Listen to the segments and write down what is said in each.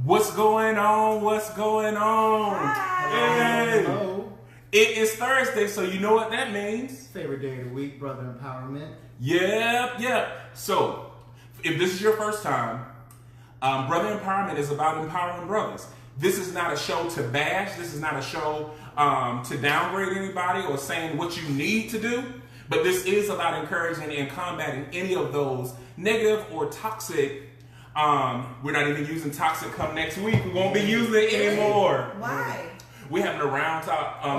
What's going on? What's going on? Hi. Hey. Hello. It is Thursday, so you know what that means. Favorite day of the week, Brother Empowerment. Yep. So, if this is your first time, Brother Empowerment is about empowering brothers. This is not a show to bash. This is not a show to downgrade anybody or saying what you need to do. But this is about encouraging and combating any of those negative or toxic. We're not even using toxic come next week. We won't be using it anymore. Why? We're having a round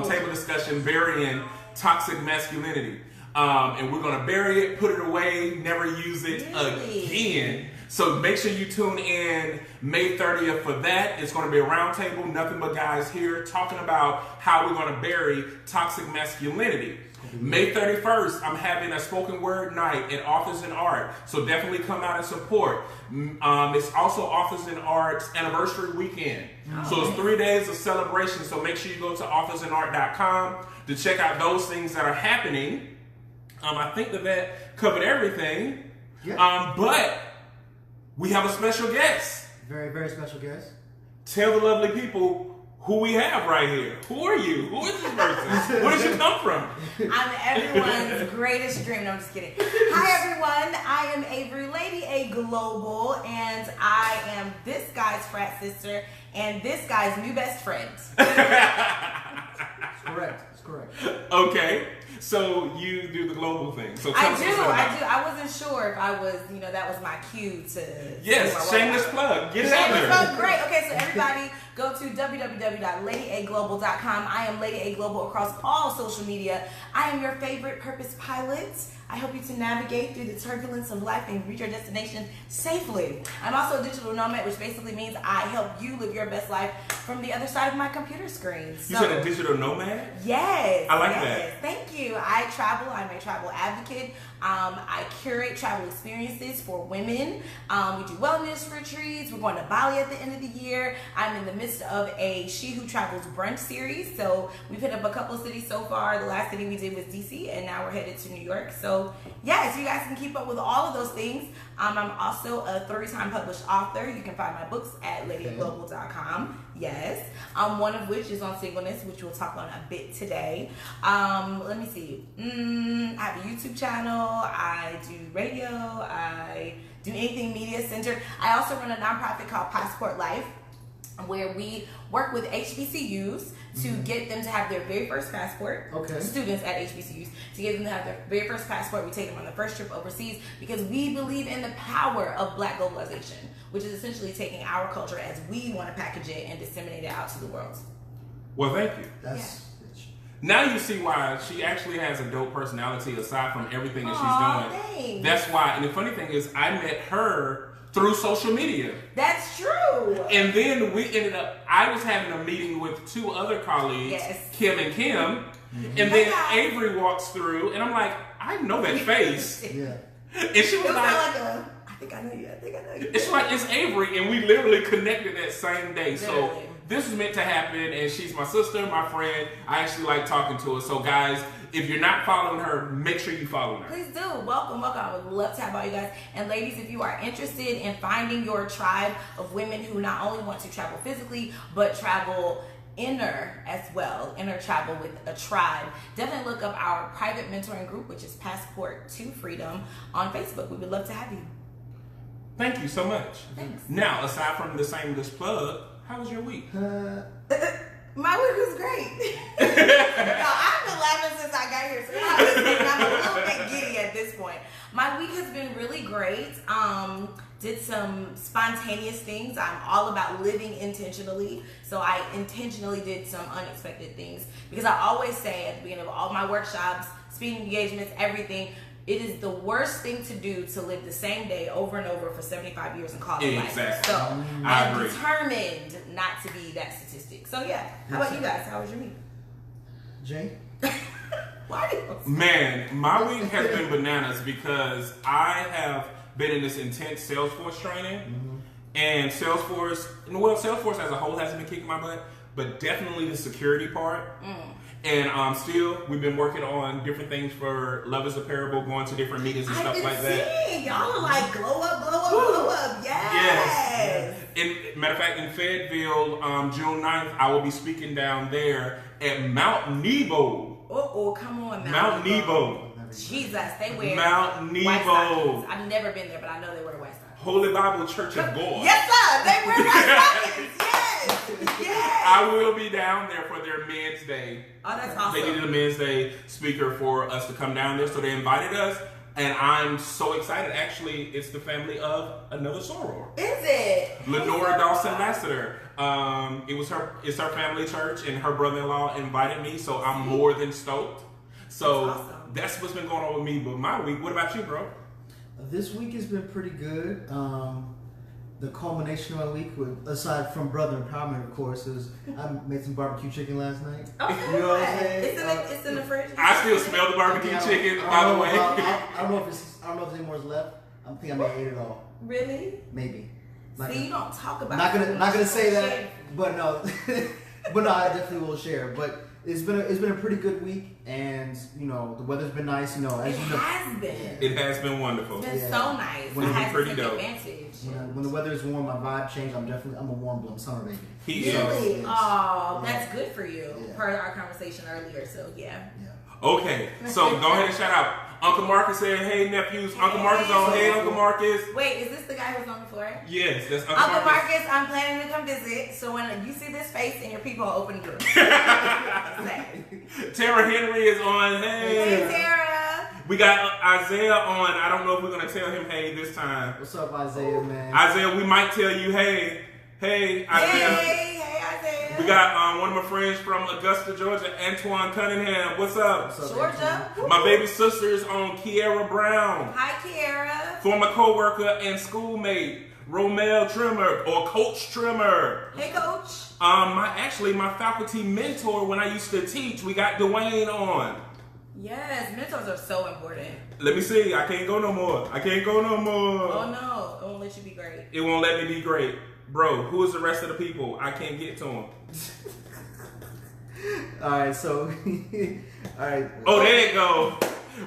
table discussion burying toxic masculinity. And we're going to bury it, put it away, never use it again. So make sure you tune in May 30th for that. It's going to be a round table, nothing but guys here talking about how we're going to bury toxic masculinity. May 31st, I'm having a spoken word night at Authors in Art. So definitely come out and support. It's also Authors in Art's anniversary weekend. So it's 3 days of celebration. So make sure you go to authorsinart.com to check out those things that are happening. I think that covered everything. Yeah. But we have a special guest. Very, very special guest. Tell the lovely people who we have right here. Who are you? Who is this person? Where did you come from? I'm everyone's greatest dream. No, I'm just kidding. Hi, everyone. I am Avery, Lady A Global, and I am this guy's frat sister and this guy's new best friend. It's correct. It's correct. Okay. So you do the global thing. So I do. I wasn't sure if I was, that was my cue to. Yes, shameless plug. Get it out there. Shameless plug. Great. Okay, so everybody go to www.ladyAglobal.com. I am Lady A Global across all social media. I am your favorite purpose pilot. I help you to navigate through the turbulence of life and reach your destination safely. I'm also a digital nomad, which basically means I help you live your best life from the other side of my computer screen. You said a digital nomad? Yes. I like that. Thank you. I travel. I'm a travel advocate. I curate travel experiences for women. We do wellness retreats. We're going to Bali at the end of the year. I'm in the midst of a She Who Travels brunch series. So we've hit up a couple of cities so far. The last city we did was DC, and now we're headed to New York. So yes, you guys can keep up with all of those things. I'm also a 3-time published author. You can find my books at ladyglobal.com. Yes. One of which is on singleness, which we'll talk on a bit today. Let me see. I have a YouTube channel. I do radio. I do anything media centered. I also run a nonprofit called Passport Life, where we work with HBCUs to get them to have their very first passport. Okay. Students at HBCUs to get them to have their very first passport. We take them on the first trip overseas because we believe in the power of Black globalization, which is essentially taking our culture as we want to package it and disseminate it out to the world. Well, thank you. Now you see why she actually has a dope personality aside from everything that she's doing. Thanks. That's why. And the funny thing is, I met her through social media. That's true. And then we ended up, I was having a meeting with 2 other colleagues, Yes. Kim and Kim. And then Avery walks through, and I'm like, I know that face. Yeah. And she was like, I think I know you. it's like, it's Avery, and we literally connected that same day. So Literally. this was meant to happen, and she's my sister, my friend. I actually like talking to her. So guys, if you're not following her, make sure you follow her. Please do. Welcome. I would love to have all you guys. And ladies, if you are interested in finding your tribe of women who not only want to travel physically, but travel inner as well, inner travel with a tribe, definitely look up our private mentoring group, which is Passport to Freedom on Facebook. We would love to have you. Thank you so much. Thanks. Now, aside from the shameless plug, how was your week? My week was great. No, I've been laughing since I got here, so I'm a little bit giddy at this point. My week has been really great. Did some spontaneous things. I'm all about living intentionally, so I intentionally did some unexpected things because I always say at the beginning of all my workshops, speaking engagements, everything, it is the worst thing to do to live the same day over and over for 75 years and call it life. Exactly. So I I'm agree. determined not to be that statistic. So yeah, how about you guys? How was your week? Jay? Why do you? Man, my week has been bananas because I have been in this intense Salesforce training. And Salesforce as a whole hasn't been kicking my butt, but definitely the security part. And still, we've been working on different things for Love is a Parable, going to different meetings and stuff like that. Y'all are like glow up. Yes. Matter of fact, in Fayetteville, June 9th, I will be speaking down there at Mount Nebo. Oh, come on, Mount Nebo. Jesus, they wear Mount Nebo. white stockings. I've never been there, but I know they wear white stockings. Holy Bible Church of God. Yes, sir. They wear white stockings. Yes. Yes. I will be down there for their Men's Day. Oh, that's awesome. They needed a Men's Day speaker for us to come down there, so they invited us. And I'm so excited. Actually, it's the family of another soror. Is it? Lenora Dawson Lassiter. It's her family church, and her brother-in-law invited me, so I'm more than stoked. So That's awesome. That's what's been going on with me. But my week, what about you, bro? This week has been pretty good. The culmination of my week, aside from brother empowerment, of course, is I made some barbecue chicken last night. Okay. You know what I'm saying? It's in the fridge. I still smell the barbecue chicken, by the way. I don't know if any more is left. I think I may have ate it all. Really? Maybe. See, you don't talk about. Not gonna say that, shit. but no, I definitely will share. But it's been a pretty good week, and you know the weather's been nice. You know, as It you know, has been. It has been wonderful. It's been Yeah. so nice. When I it be had to pretty take dope. advantage. when the weather is warm, my vibe changed. I'm a warm blood summer baby. He is. Really? Yes. Oh, Yeah. that's good for you. Yeah. Per our conversation earlier. So yeah. Yeah. Okay, so go ahead and shout out. Uncle Marcus said, "Hey nephews." Uncle Marcus on. Hey, Uncle Marcus. Wait, is this the guy who's on the floor? Yes, that's Uncle Uncle Marcus. Marcus, I'm planning to come visit. So when you see this face and your people open the door. Tara Henry is on. Hey. Hey Tara. We got Isaiah on. I don't know if we're gonna tell him hey this time. What's up, Isaiah, man? Isaiah, we might tell you hey, Isaiah. Hey Isaiah. We got one of my friends from Augusta, Georgia, Antoine Cunningham. What's up? What's up, Georgia. My baby sister is on, Kiara Brown. Hi Kiara. Former co-worker and schoolmate, Romel Trimmer, or Coach Trimmer. Hey Coach. My faculty mentor when I used to teach, we got Dwayne on. Yes, mentors are so important. Let me see, I can't go no more. Oh no, it won't let you be great. It won't let me be great. Bro, who is the rest of the people? I can't get to them. All right, so all right. Oh, there you go.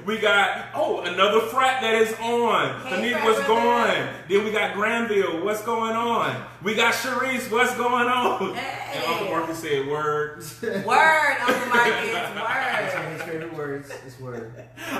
We got, another frat that is on. Hey, Hanik, frat what's brother. going? Then we got Granville, what's going on? We got Sharice, what's going on? Hey. And Uncle Marcus said, word. Word, Uncle Marcus, That's one word. of his favorite words. It's word.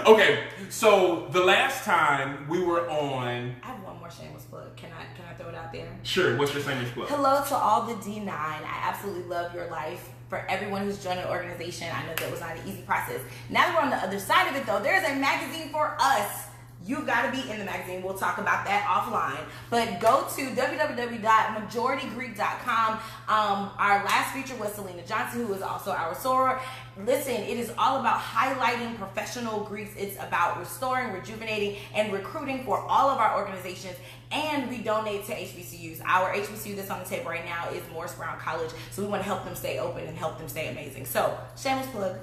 Okay, so the last time we were on, I have one more shameless plug. Can I throw it out there? sure, what's your famous plug? Hello to all the D9. I absolutely love your life. For everyone who's joined an organization, I know that was not an easy process. Now that we're on the other side of it, though, there's a magazine for us. You've got to be in the magazine. We'll talk about that offline. But go to www.majoritygreek.com. Our last feature was Selena Johnson, who is also our soror. Listen, it is all about highlighting professional Greeks. It's about restoring, rejuvenating, and recruiting for all of our organizations. And we donate to HBCUs. Our HBCU that's on the table right now is Morris Brown College. So we want to help them stay open and help them stay amazing. So, shameless plug.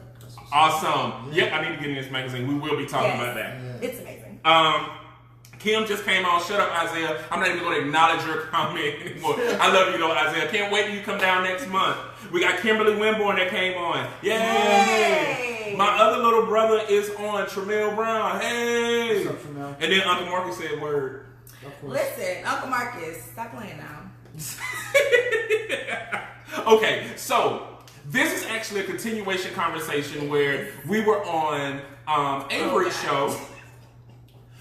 Awesome. Yeah, I need to get in this magazine. We will be talking Yes. about that. Yeah. It's amazing. Kim just came on. Shut up, Isaiah. I'm not even going to acknowledge your comment anymore. I love you, though, Isaiah. Can't wait till you come down next month. We got Kimberly Winborn that came on. Yay! Yay! My other little brother is on, Tramel Brown. Hey! What's up, Tramel? And then Uncle Marcus said word. Of course. Listen, Uncle Marcus, stop playing now. Okay, so this is actually a continuation conversation where we were on Avery's show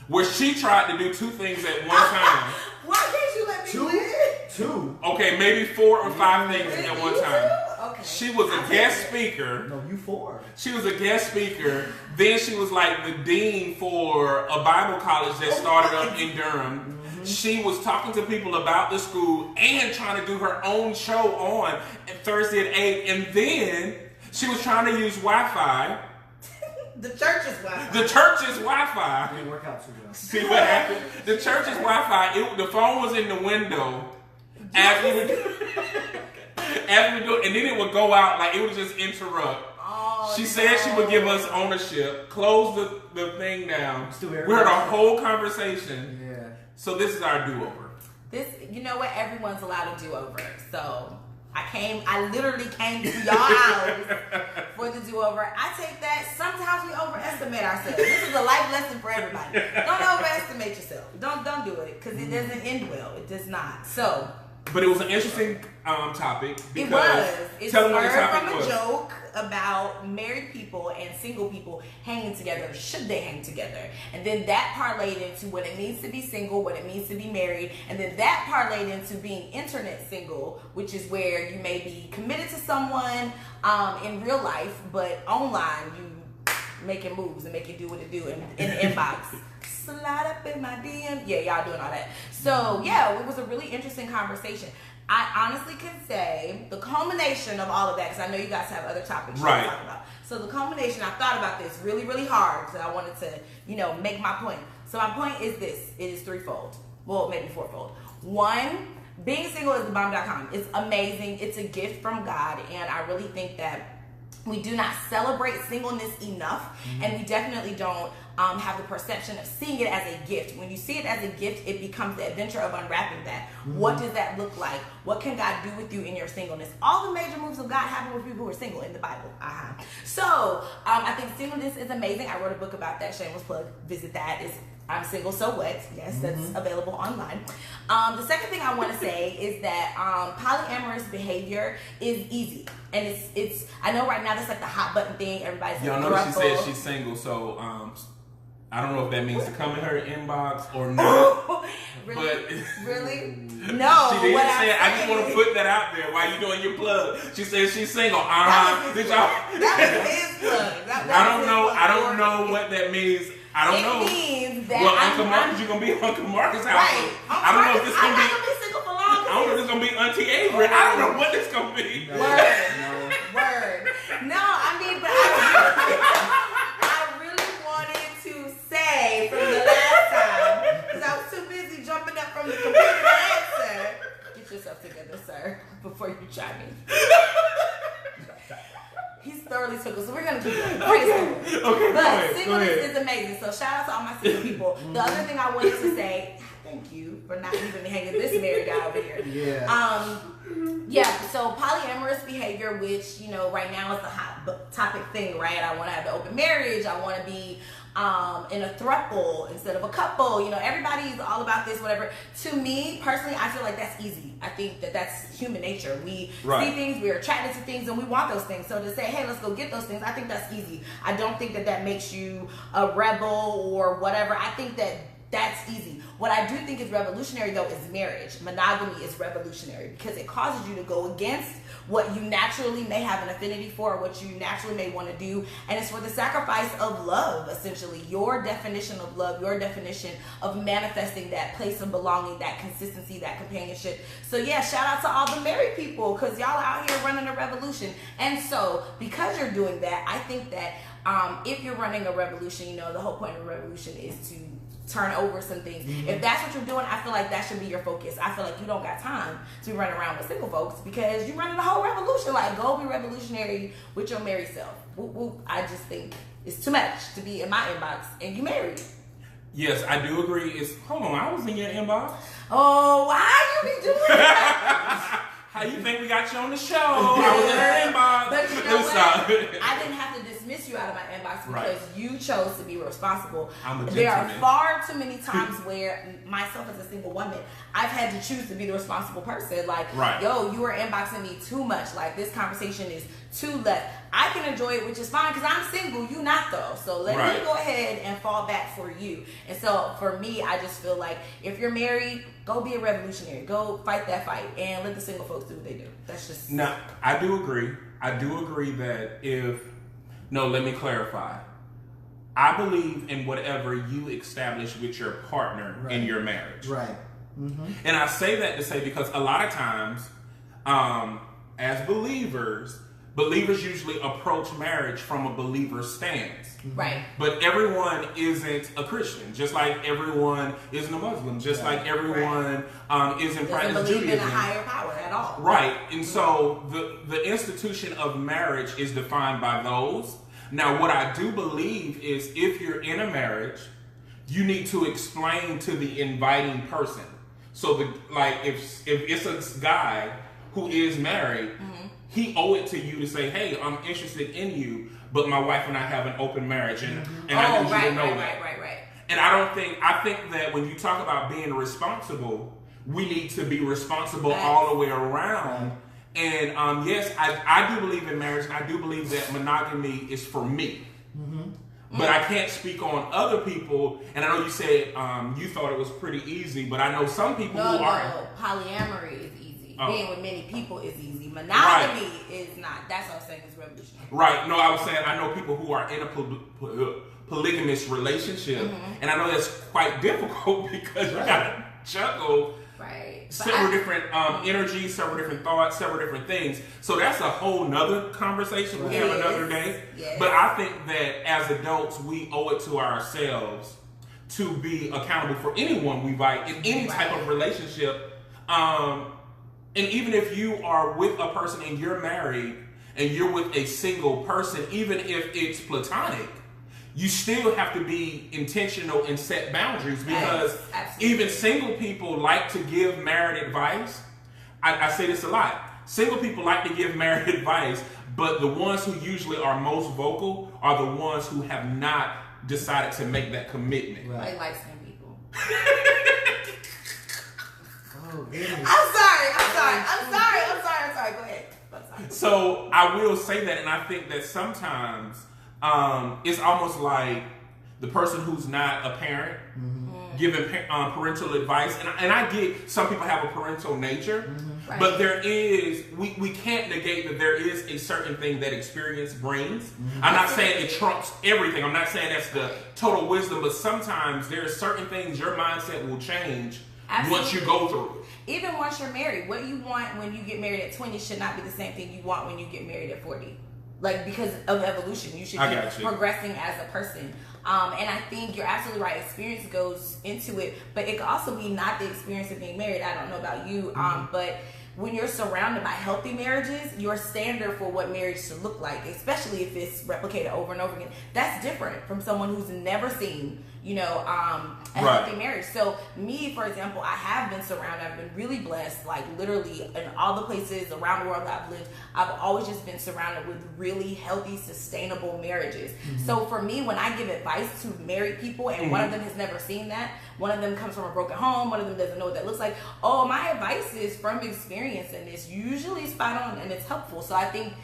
where she tried to do two things at one time. Why can't you let me win? Two. Okay, maybe 4 or 5 things Really? at one You time. too? Okay. She was a I'll guest take it. speaker. No, you four. She was a guest speaker. Then she was like the dean for a Bible college that started up in Durham. She was talking to people about the school and trying to do her own show on Thursday at 8. And then she was trying to use Wi-Fi. The church is Wi-Fi. The church's Wi-Fi. Didn't work out too well. See what happened? The church's Wi-Fi, the phone was in the window as we would do it, and then it would go out, like it would just interrupt. Oh, She said she would give us ownership, close the thing down. Still We here. heard a whole conversation. Yeah. So this is our do-over. This, you know what? Everyone's allowed to do over. So I literally came to y'all house for the do-over. I take that. Sometimes we overestimate ourselves. This is a life lesson for everybody. Don't overestimate yourself. Don't do it because it doesn't end well. It does not. So But it was an interesting topic. It was. It tell me what the spurred topic from a was. joke about married people and single people hanging together. Should they hang together? And then that parlayed into what it means to be single, what it means to be married, and then that parlayed into being internet single, which is where you may be committed to someone in real life, but online you making moves and make it do what it do in the inbox. Slide up in my DM. Yeah, y'all doing all that. So yeah, it was a really interesting conversation. I honestly can say the culmination of all of that, because I know you guys have other topics you want to talk about. So the culmination, I thought about this really, really hard because I wanted to, make my point. So my point is this. It is threefold. Well, maybe fourfold. One, being single is thebomb.com. It's amazing. It's a gift from God. And I really think that we do not celebrate singleness enough. And we definitely don't have the perception of seeing it as a gift. When you see it as a gift, it becomes the adventure of unwrapping that. What does that look like? What can God do with you in your singleness? All the major moves of God happen with people who are single in the Bible. So I think singleness is amazing. I wrote a book about that. Shameless plug. Visit that. It's I'm Single, So What? Yes, that's available online. The second thing I want to say is that polyamorous behavior is easy. And it's I know right now that's like the hot button thing. Everybody's Y'all know she said she's single, so I don't know if that means to come in her inbox or not. Really? But Really? No. She did say, I just want to put that out there while you doing your plug. She said she's single. Did y'all? That was his plug. I don't know what that means. I don't know. It means that Uncle Marcus, you're gonna be Uncle Marcus' house. Right. I don't know if this gonna be. I'm gonna be single for long. I don't know if this gonna be Auntie Avery. I don't know what this gonna be. Word. No, I mean, but I really wanted to say from the last time, because I was too busy jumping up from the computer to answer. Get yourself together, sir, before you try me. He's thoroughly single, so we're gonna keep going. Okay, but singleness is amazing. So shout out to all my single people. The other thing I wanted to say, thank you for not even hanging this married guy over here. Yeah. So polyamorous behavior, which right now is the hot topic thing, right? I want to have an open marriage. I want to be in a throuple instead of a couple. Everybody's all about this, whatever. To me personally, I feel like that's easy. I think that that's human nature. We see things, we're attracted to things, and we want those things. So to say, hey, let's go get those things, I think that's easy. I don't think that makes you a rebel or whatever. I think that that's easy. What I do think is revolutionary, though, is marriage. Monogamy is revolutionary because it causes you to go against what you naturally may have an affinity for, or what you naturally may want to do. And it's for the sacrifice of love, essentially. Your definition of love, your definition of manifesting that place of belonging, that consistency, that companionship. So yeah, shout out to all the married people, because y'all are out here running a revolution. And so because you're doing that, I think that if you're running a revolution, the whole point of a revolution is to turn over some things. If that's what you're doing, I feel like that should be your focus. I feel like you don't got time to be running around with single folks because you're running a whole revolution. Like, go be revolutionary with your married self. Whoop, whoop. I just think it's too much to be in my inbox and you married. Yes, I do agree. Hold on, I was in your inbox. Oh, why you be doing that? How you think we got you on the show? I was in her inbox. But you know what? I didn't have to dismiss you out of my inbox because you chose to be responsible. There are far too many times where myself as a single woman, I've had to choose to be the responsible person. Like, yo, you are inboxing me too much. Like, this conversation is too left. I can enjoy it, which is fine because I'm single. You not though. So let me go ahead and fall back for you. And so for me, I just feel like if you're married, go be a revolutionary. Go fight that fight and let the single folks do what they do. That's just... Now, I do agree. I do agree that let me clarify. I believe in whatever you establish with your partner in your marriage. Right. Mm-hmm. And I say that to say because a lot of times, as believers usually approach marriage from a believer's stance. Right. But everyone isn't a Christian, just like everyone isn't a Muslim, just like everyone isn't practicing Judaism. In a higher power at all. Right. And so the institution of marriage is defined by those. Now, what I do believe is if you're in a marriage, you need to explain to the inviting person. So if it's a guy who is married, he owe it to you to say, hey, I'm interested in you, but my wife and I have an open marriage, and I need you to know that. Right. And I think that when you talk about being responsible, we need to be responsible all the way around. And yes, I do believe in marriage, and I do believe that monogamy is for me. But I can't speak on other people. And I know you said you thought it was pretty easy, but I know some people who aren't. No, polyamory is easy. Being with many people is easy. Monogamy is not. That's what I'm saying is revolutionary. Right. No, I was saying I know people who are in a polygamous relationship, and I know that's quite difficult because you gotta juggle several different energies, several different thoughts, several different things. So that's a whole nother conversation we have another day. Yes. But I think that as adults, we owe it to ourselves to be accountable for anyone we invite in any type of relationship. And even if you are with a person and you're married and you're with a single person, even if it's platonic, you still have to be intentional and set boundaries, because even single people like to give married advice. I say this a lot. Single people like to give married advice, but the ones who usually are most vocal are the ones who have not decided to make that commitment. Right. Like light-skinned people. Oh, goodness. I'm sorry. Go ahead. So I will say that, and I think that sometimes it's almost like the person who's not a parent giving parental advice, and I get some people have a parental nature, but there is, we can't negate that there is a certain thing that experience brings. I'm not saying it trumps everything. I'm not saying that's the total wisdom, but sometimes there are certain things your mindset will change once you go through it. Even once you're married, what you want when you get married at 20 should not be the same thing you want when you get married at 40. Like, because of evolution, you should be progressing as a person. And I think you're absolutely right. Experience goes into it, but it could also be not the experience of being married. I don't know about you, but when you're surrounded by healthy marriages, your standard for what marriage should look like, especially if it's replicated over and over again, that's different from someone who's never seen, a healthy marriage. So me, for example, I have been surrounded, I've been really blessed, like literally in all the places around the world that I've lived, I've always just been surrounded with really healthy, sustainable marriages. So for me, when I give advice to married people and one of them has never seen that, one of them comes from a broken home, one of them doesn't know what that looks like, my advice is from experience, and it's usually spot on and it's helpful. So I think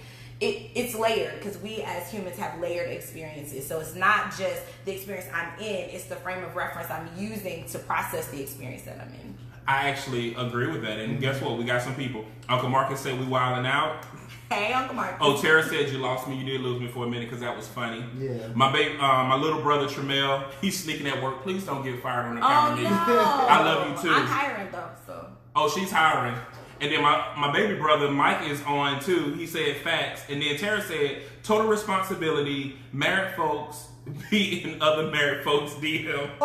it's layered, because we as humans have layered experiences. So it's not just the experience I'm in, it's the frame of reference I'm using to process the experience that I'm in. I actually agree with that. And guess what? We got some people. Uncle Marcus said we wilding out. Hey, Uncle Marcus. Oh, Tara said you lost me. You did lose me for a minute because that was funny. Yeah. My little brother Tramel, he's sneaking at work. Please don't get fired on the camera. No. I love you too. I'm hiring though, so. Oh, she's hiring. And then my baby brother Mike is on too. He said facts. And then Tara said total responsibility. Married folks be in other married folks DM.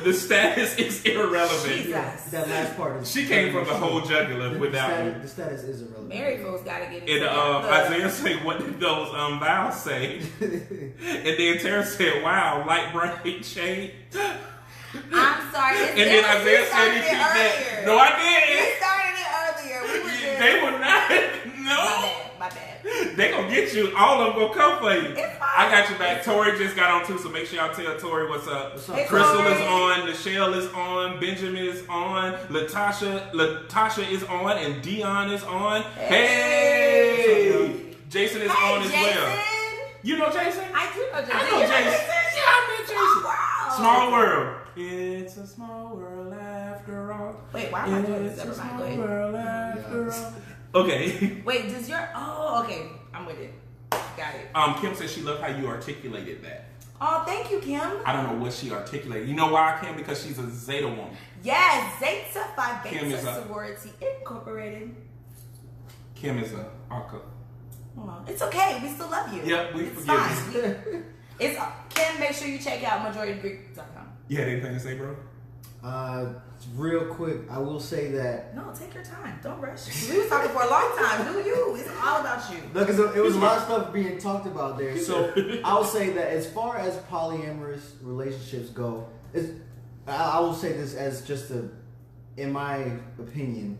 The status is irrelevant. Jesus. That last part is. She came from the whole jugular with that one. The status is irrelevant. Married folks gotta get it. And Isaiah said, "What did those vows say?" And then Tara said, "Wow, light brain shade." I'm sorry. And then Isaiah said he did that. No, I didn't. We started it earlier. We were just... They were not. No. My bad. They gonna get you. All of them gonna come for you. It's fine. I got you back. Tori just got on too, so make sure y'all tell Tori what's up. Hey, Crystal Tori. is on. Nichelle is on. Benjamin is on. Latasha is on, and Dion is on. Hey. Jason is on as well. You know Jason? I do know Jason. I know Jason. Yeah, I met Jason. Wow. Small world. It's a small world after all. Wait, why am I doing this? Never mind. Go ahead. World after all. Okay. Wait, does your... Oh, okay. I'm with it. Got it. Kim says she loved how you articulated that. Oh, thank you, Kim. I don't know what she articulated. You know why, Kim? Because she's a Zeta woman. Yes, Zeta Phi Kim is Beta Sorority Incorporated. Kim is a Arca. Oh, it's okay. We still love you. Yep, we it's forgive you. fine. It's Kim, make sure you check out majoritydegree.com. You had anything to say, bro? Real quick, I will say that. No, take your time. Don't rush. We was talking for a long time. Do you? It's all about you. No, because it was a lot of stuff being talked about there. So I will say that as far as polyamorous relationships go, I will say this as just in my opinion,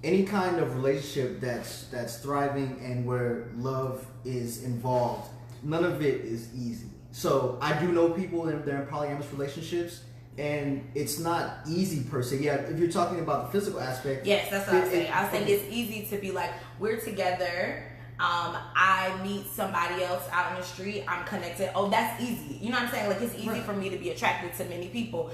any kind of relationship that's thriving and where love is involved, none of it is easy. So I do know people that are in polyamorous relationships, and it's not easy per se. Yeah, if you're talking about the physical aspect. Yes, that's what I was saying. I was saying it's easy to be like, we're together. I meet somebody else out in the street. I'm connected. Oh, that's easy. You know what I'm saying? Like, it's easy for me to be attracted to many people.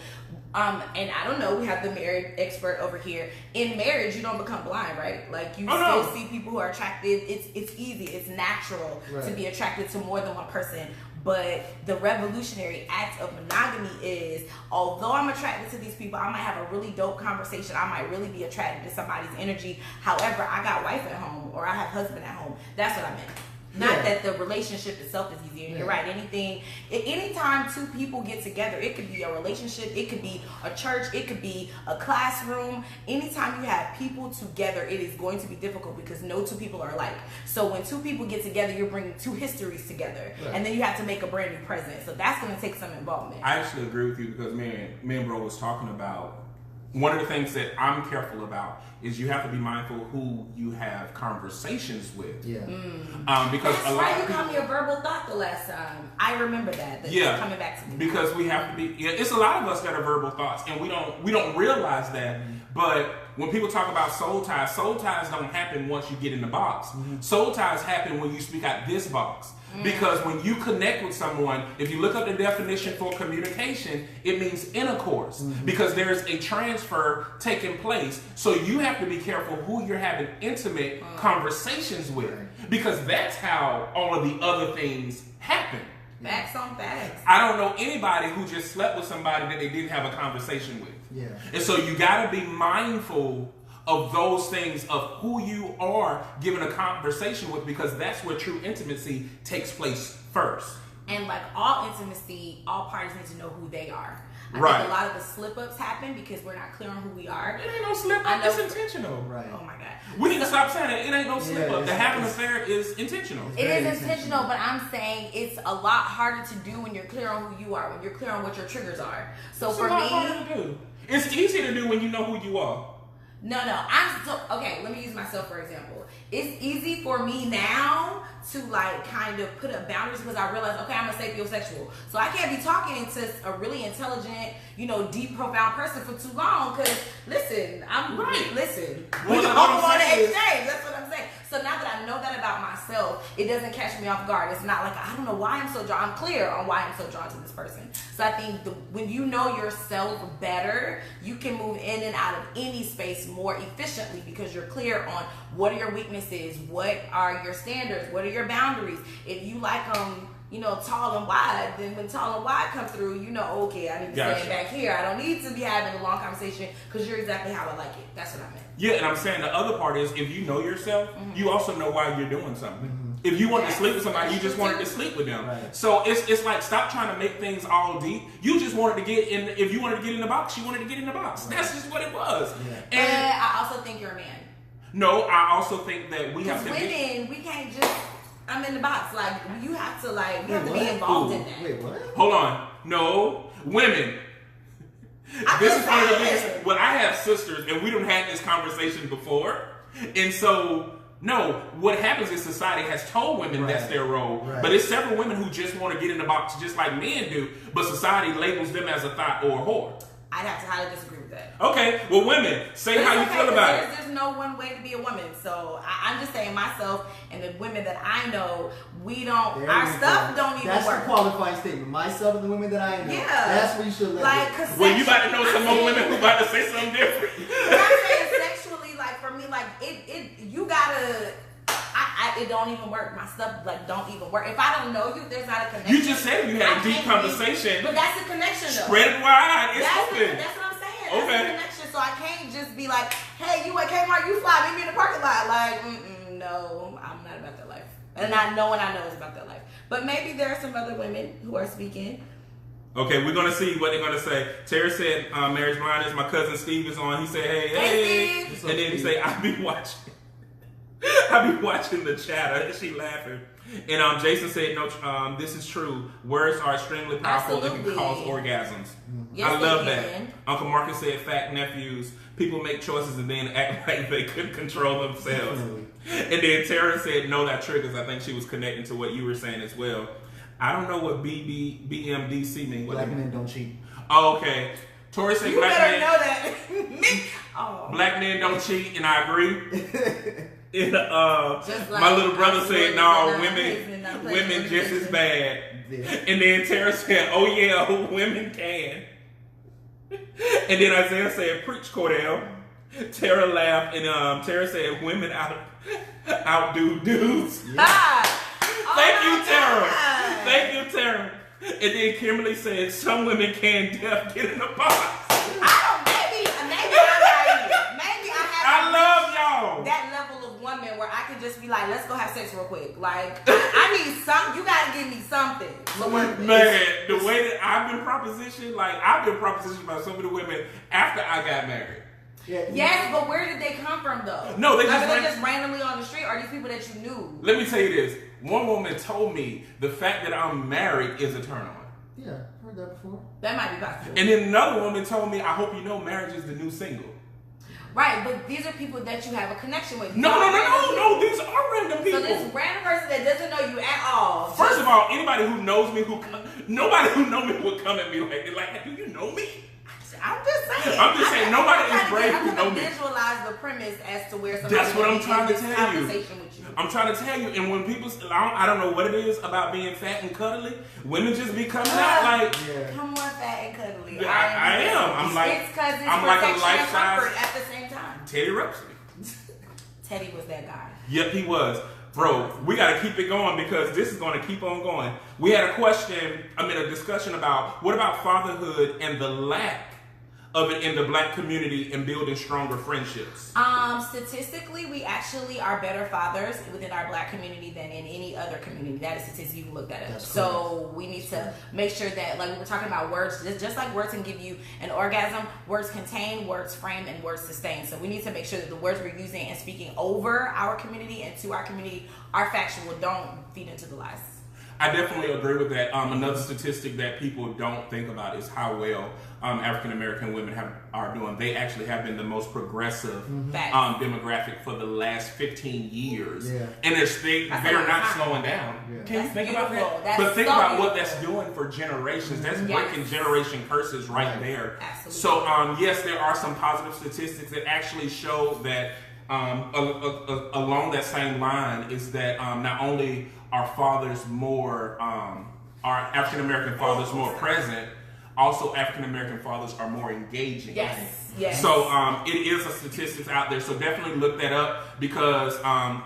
And I don't know. We have the married expert over here. In marriage, you don't become blind, right? Like, you still see people who are attracted. It's easy. It's natural to be attracted to more than one person. But the revolutionary act of monogamy is, although I'm attracted to these people, I might have a really dope conversation. I might really be attracted to somebody's energy. However, I got wife at home or I have husband at home. That's what I meant. Not that the relationship itself is easier. You're right. Anytime two people get together, it could be a relationship, it could be a church, it could be a classroom. Anytime you have people together, it is going to be difficult because no two people are alike. So when two people get together, you're bringing two histories together, and then you have to make a brand new present. So that's going to take some involvement. I actually agree with you because me and bro was talking about one of the things that I'm careful about is you have to be mindful who you have conversations with. Yeah. Because that's a lot right. of You called me a verbal thought the last time. I remember that. That's coming back to me. Because we have to be. Yeah, it's a lot of us that are verbal thoughts, and we don't realize that. But when people talk about soul ties don't happen once you get in the box. Soul ties happen when you speak out this box. Because when you connect with someone, if you look up the definition for communication, it means intercourse. Because there's a transfer taking place. So you have to be careful who you're having intimate conversations with. Because that's how all of the other things happen. Facts on facts. I don't know anybody who just slept with somebody that they didn't have a conversation with. Yeah. And so you got to be mindful of those things, of who you are giving a conversation with, because that's where true intimacy takes place first. And like all intimacy, all parties need to know who they are. I think a lot of the slip-ups happen because we're not clear on who we are. It ain't no slip-up, it's intentional. Right. Oh my God. We need to stop saying it. It ain't no slip-up. The having an affair is intentional. It is intentional, but I'm saying it's a lot harder to do when you're clear on who you are, when you're clear on what your triggers are. So It's for a lot me, harder to do. It's easy to do when you know who you are. No. Okay, let me use myself for example. It's easy for me now to like kind of put up boundaries because I realize, okay, I'm a sapiosexual. So I can't be talking to a really intelligent, deep, profound person for too long because, listen, we can hold on to exchange. That's what I'm saying. So now that I know that about myself, it doesn't catch me off guard. It's not like, I don't know why I'm so drawn. I'm clear on why I'm so drawn to this person. So I think when you know yourself better, you can move in and out of any space more efficiently because you're clear on what are your weaknesses, what are your standards, what are your boundaries. If you like tall and wide, then when tall and wide come through, okay, I need to stand back here. I don't need to be having a long conversation because you're exactly how I like it. That's what I meant. Yeah, and I'm saying the other part is if you know yourself, you also know why you're doing something. If you wanted to sleep with somebody, you just wanted to sleep with them. Right. So it's like, stop trying to make things all deep. You just wanted to get in. If you wanted to get in the box, you wanted to get in the box. Right. That's just what it was. Yeah. And I also think you're a man. No, I also think that we have to. Women, we can't just. I'm in the box. Like you have to. Like you have to be involved in that. Wait, what? Hold on. No, women. This is one of the biggest. Well, I have sisters, and we done had this conversation before, and so. No, what happens is society has told women that's their role. Right. But it's several women who just want to get in the box just like men do, but society labels them as a thought or a whore. I'd have to highly disagree with that. Okay, well, women, say how you feel about it. There's no one way to be a woman. So I'm just saying myself and the women that I know, our stuff don't even work. That's the qualifying statement. Myself and the women that I know. Yeah. That's what you should let it. Well, you about to know some more women who about to say something different. I'm saying sexually, like for me, like you gotta. It don't even work. My stuff don't even work. If I don't know you, there's not a connection. You just said you had a deep conversation. But that's a connection though. Spread it wide. It's open. That's what I'm saying. Okay. That's a connection. So I can't just be like, hey, you at Kmart, you fly, meet me in the parking lot. Like, no, I'm not about that life. And no one I know is about that life. But maybe there are some other women who are speaking. Okay, we're going to see what they're going to say. Tara said, marriage blindness. My cousin Steve is on. He said, hey. Steve. And then he said, I be watching the chat. She laughing. And Jason said, no, this is true. Words are extremely powerful. Absolutely. It can cause orgasms. Yes, I love that. Uncle Marcus said, fact nephews, people make choices and then act like they couldn't control themselves. And then Tara said, no, that triggers. I think she was connecting to what you were saying as well. I don't know what BMDC means. Black men don't cheat. Oh, okay. Tori said You better know that. Black men don't cheat, and I agree. And like my little brother said, no, women just as bad. Yeah. And then Tara said, oh yeah, women can. And then Isaiah said, preach, Cordell. Tara laughed, and Tara said, women outdo dudes. Yeah. Thank you, Tara. Thank you, Tara. And then Kimberly said, some women can get in the box. Maybe I'm naive. Maybe I love y'all. That level of woman where I can just be like, let's go have sex real quick. Like, I need something. You gotta give me something. Man, the way that I've been propositioned by so many women after I got married. Yeah. Yes, but where did they come from though? No, they just randomly on the street, or these people that you knew? Let me tell you this. One woman told me the fact that I'm married is a turn on. Yeah, heard that before. That might be possible. And then another woman told me, I hope you know marriage is the new single. Right, but these are people that you have a connection with. No, these are random people. So this random person that doesn't know you at all. First of all, anybody who knows me, nobody who knows me would come at me like, do you know me? I'm just saying. Nobody is brave to know me. Visualize the premise as to where somebody. That's what I'm trying to tell you. With you. I'm trying to tell you. And when people, I don't know what it is about being fat and cuddly. Women just be coming out like, come on, fat and cuddly. I am. I'm like, it's because it's I'm like a life size at the same time. Teddy Ruxpin. Teddy was that guy. Yep, he was. Bro, we got to keep it going because this is going to keep on going. We had a discussion about what about fatherhood and the lack of it in the black community and building stronger friendships? Statistically, we actually are better fathers within our black community than in any other community. That is statistic. You can look that up. So we need to make sure that, like we were talking about words, just like words can give you an orgasm, words contain, words frame, and words sustain. So we need to make sure that the words we're using and speaking over our community and to our community are factual. Don't feed into the lies. I definitely agree with that. Another statistic that people don't think about is how well African American women are doing. They actually have been the most progressive demographic for the last 15 years, and they're not slowing down. Yeah. Can you think about that? But think about what that's doing for generations. That's breaking generation curses right there. Absolutely. So yes, there are some positive statistics that actually show that along that same line is that not only are fathers more, are African American fathers more present, also African American fathers are more engaging. Yes. So it is a statistics out there. So definitely look that up because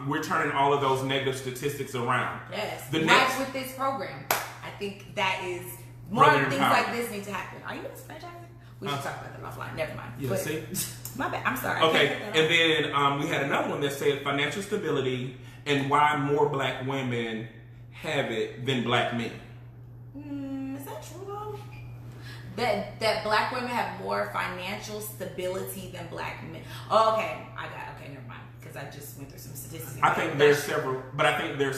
we're turning all of those negative statistics around. Yes. With this program, I think that is more things like this need to happen. Are you franchising? We should talk about that offline. Never mind. Yeah. See. My bad. I'm sorry. Okay. And then we had another one that said financial stability and why more black women have it than black men. Is that true though? That black women have more financial stability than black men. Oh, okay. Never mind. Because I just went through some statistics. I think there's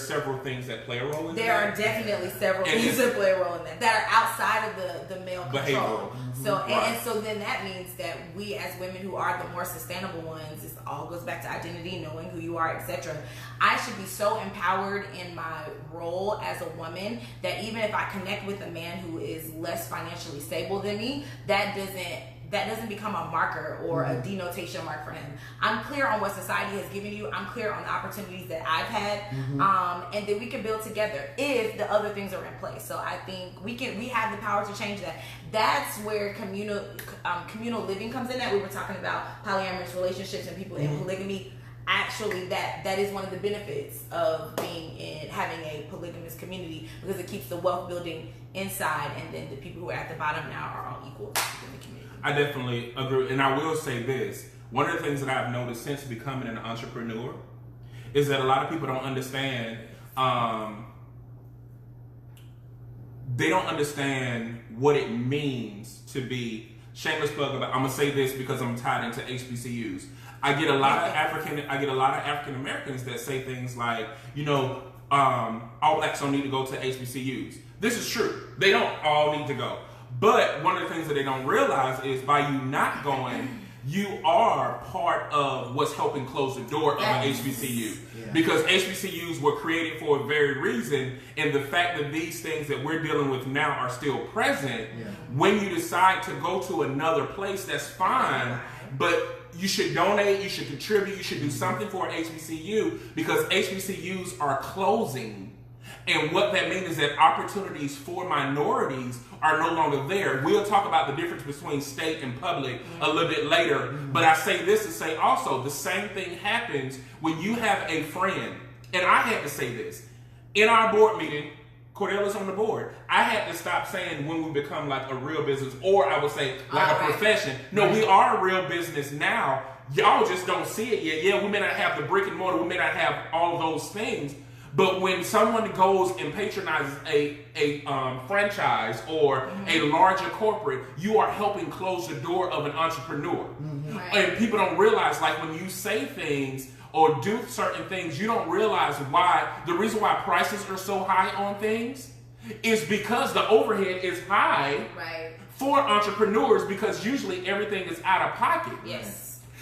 several things that play a role in that. There are definitely several things that play a role in that are outside of the male control. So and so then that means that we as women who are the more sustainable ones, it all goes back to identity, knowing who you are, etc. I should be so empowered in my role as a woman that even if I connect with a man who is less financially stable than me, that doesn't become a marker or a denotation mark for him. I'm clear on what society has given you. I'm clear on the opportunities that I've had, and then we can build together if the other things are in place. So I think we have the power to change that. That's where communal living comes in. That we were talking about polyamorous relationships and people in polygamy. Actually, that is one of the benefits of having a polygamous community because it keeps the wealth building inside, and then the people who are at the bottom now are all equal within the community. I definitely agree, and I will say this. One of the things that I've noticed since becoming an entrepreneur is that a lot of people don't understand, they don't understand what it means to be, shameless plug, I'm going to say this because I'm tied into HBCUs. I get a lot of African Americans that say things like, all blacks don't need to go to HBCUs. This is true. They don't all need to go. But one of the things that they don't realize is by you not going, you are part of what's helping close the door of an HBCU. Because HBCUs were created for a very reason, and the fact that these things that we're dealing with now are still present, when you decide to go to another place, that's fine, but you should donate, you should contribute, you should do something for an HBCU, because HBCUs are closing. And what that means is that opportunities for minorities are no longer there. We'll talk about the difference between state and public a little bit later. But I say this to say also, the same thing happens when you have a friend. And I had to say this. In our board meeting, Cordell is on the board. I had to stop saying when we become like a real business, or I would say like a profession. No, we are a real business now. Y'all just don't see it yet. Yeah, we may not have the brick and mortar. We may not have all of those things. But when someone goes and patronizes a franchise or a larger corporate, you are helping close the door of an entrepreneur. And people don't realize, like, when you say things or do certain things, you don't realize why. The reason why prices are so high on things is because the overhead is high for entrepreneurs, because usually everything is out of pocket.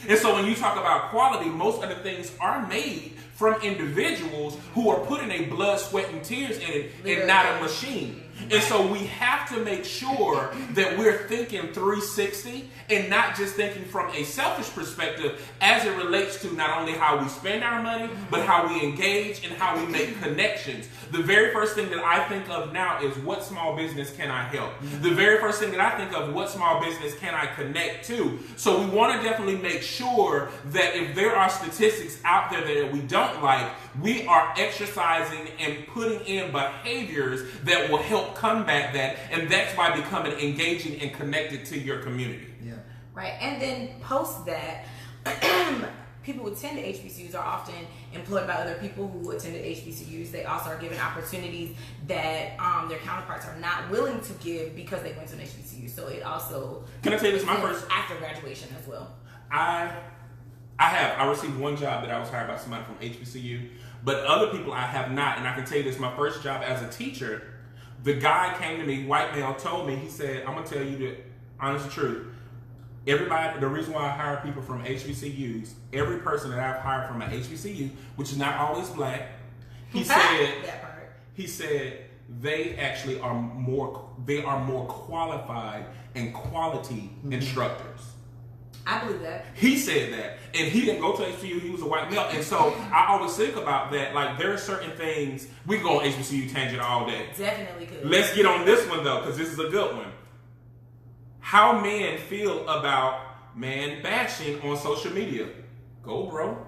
And so when you talk about quality, most of the things are made from individuals who are putting their blood, sweat, and tears in it, and not a machine. And so we have to make sure that we're thinking 360 and not just thinking from a selfish perspective as it relates to not only how we spend our money, but how we engage and how we make connections. The very first thing that I think of now is, what small business can I help? The very first thing that I think of, what small business can I connect to? So we want to definitely make sure that if there are statistics out there that we don't like, we are exercising and putting in behaviors that will help combat that, and that's by becoming engaging and connected to your community. Right, and then post that, people who attend HBCUs are often employed by other people who attended HBCUs. They also are given opportunities that their counterparts are not willing to give because they went to an HBCU. So it also... Can I tell you this? My first... After graduation as well. I received one job that I was hired by somebody from HBCU, but other people I have not. And I can tell you this, my first job as a teacher, the guy came to me, white male, told me, he said, I'm going to tell you the honest truth. Everybody, the reason why I hire people from HBCUs, every person that I've hired from an HBCU, which is not always black, he said, he said they actually are more qualified and quality instructors. I believe that. He said that. And he didn't go to HBCU, he was a white male. And so I always think about that. Like, there are certain things, we can go on HBCU tangent all day. Definitely could. Let's get on this one, though, because this is a good one. How men feel about man bashing on social media. Go, bro.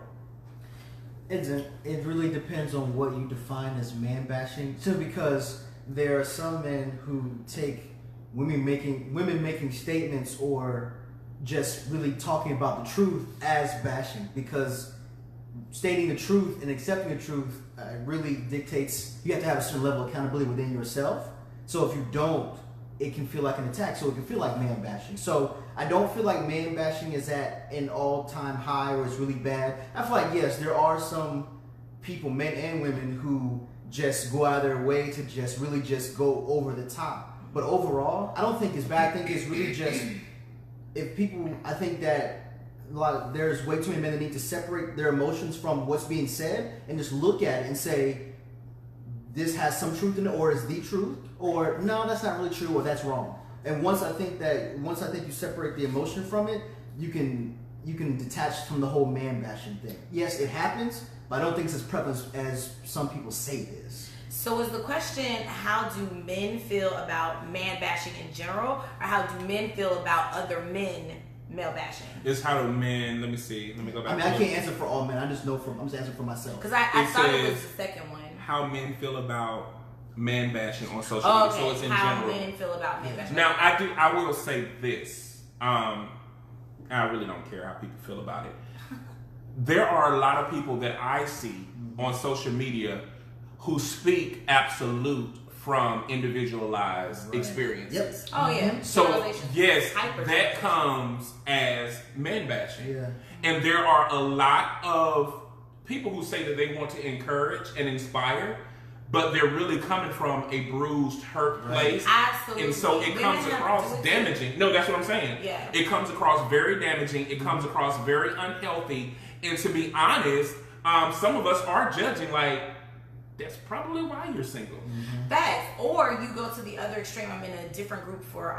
It really depends on what you define as man bashing. So, because there are some men who take women making statements or just really talking about the truth as bashing, because stating the truth and accepting the truth really dictates you have to have a certain level of accountability within yourself. So if you don't, it can feel like an attack. So it can feel like man bashing. So I don't feel like man bashing is at an all-time high or it's really bad. I feel like, yes, there are some people, men and women, who just go out of their way to just really just go over the top. But overall, I don't think it's bad. I think it's really just, if people, I think that there's way too many men that need to separate their emotions from what's being said and just look at it and say, this has some truth in it, or is the truth, or no, that's not really true, or that's wrong. And once I think you separate the emotion from it, you can detach from the whole man bashing thing. Yes, it happens, but I don't think it's as prevalent as some people say it is. So is the question, how do men feel about man bashing in general, or how do men feel about other men male bashing? It's how do men, let me go back. I mean, I can't answer for all men. I'm just answering for myself. Because I thought it was the second one. How men feel about man bashing on social media. Okay, so it's in how general. men feel about man bashing. Now, I will say this. I really don't care how people feel about it. There are a lot of people that I see on social media who speak absolute from individualized experiences. Yep. Oh yeah. So yes, that comes as man bashing. Yeah. And there are a lot of people who say that they want to encourage and inspire, but they're really coming from a bruised, hurt place. Absolutely. And so it comes across damaging. No, that's what I'm saying. Yeah. It comes across very damaging. It comes across very unhealthy. And to be honest, some of us are judging like, that's probably why you're single. Facts. Or you go to the other extreme. I'm in a different group for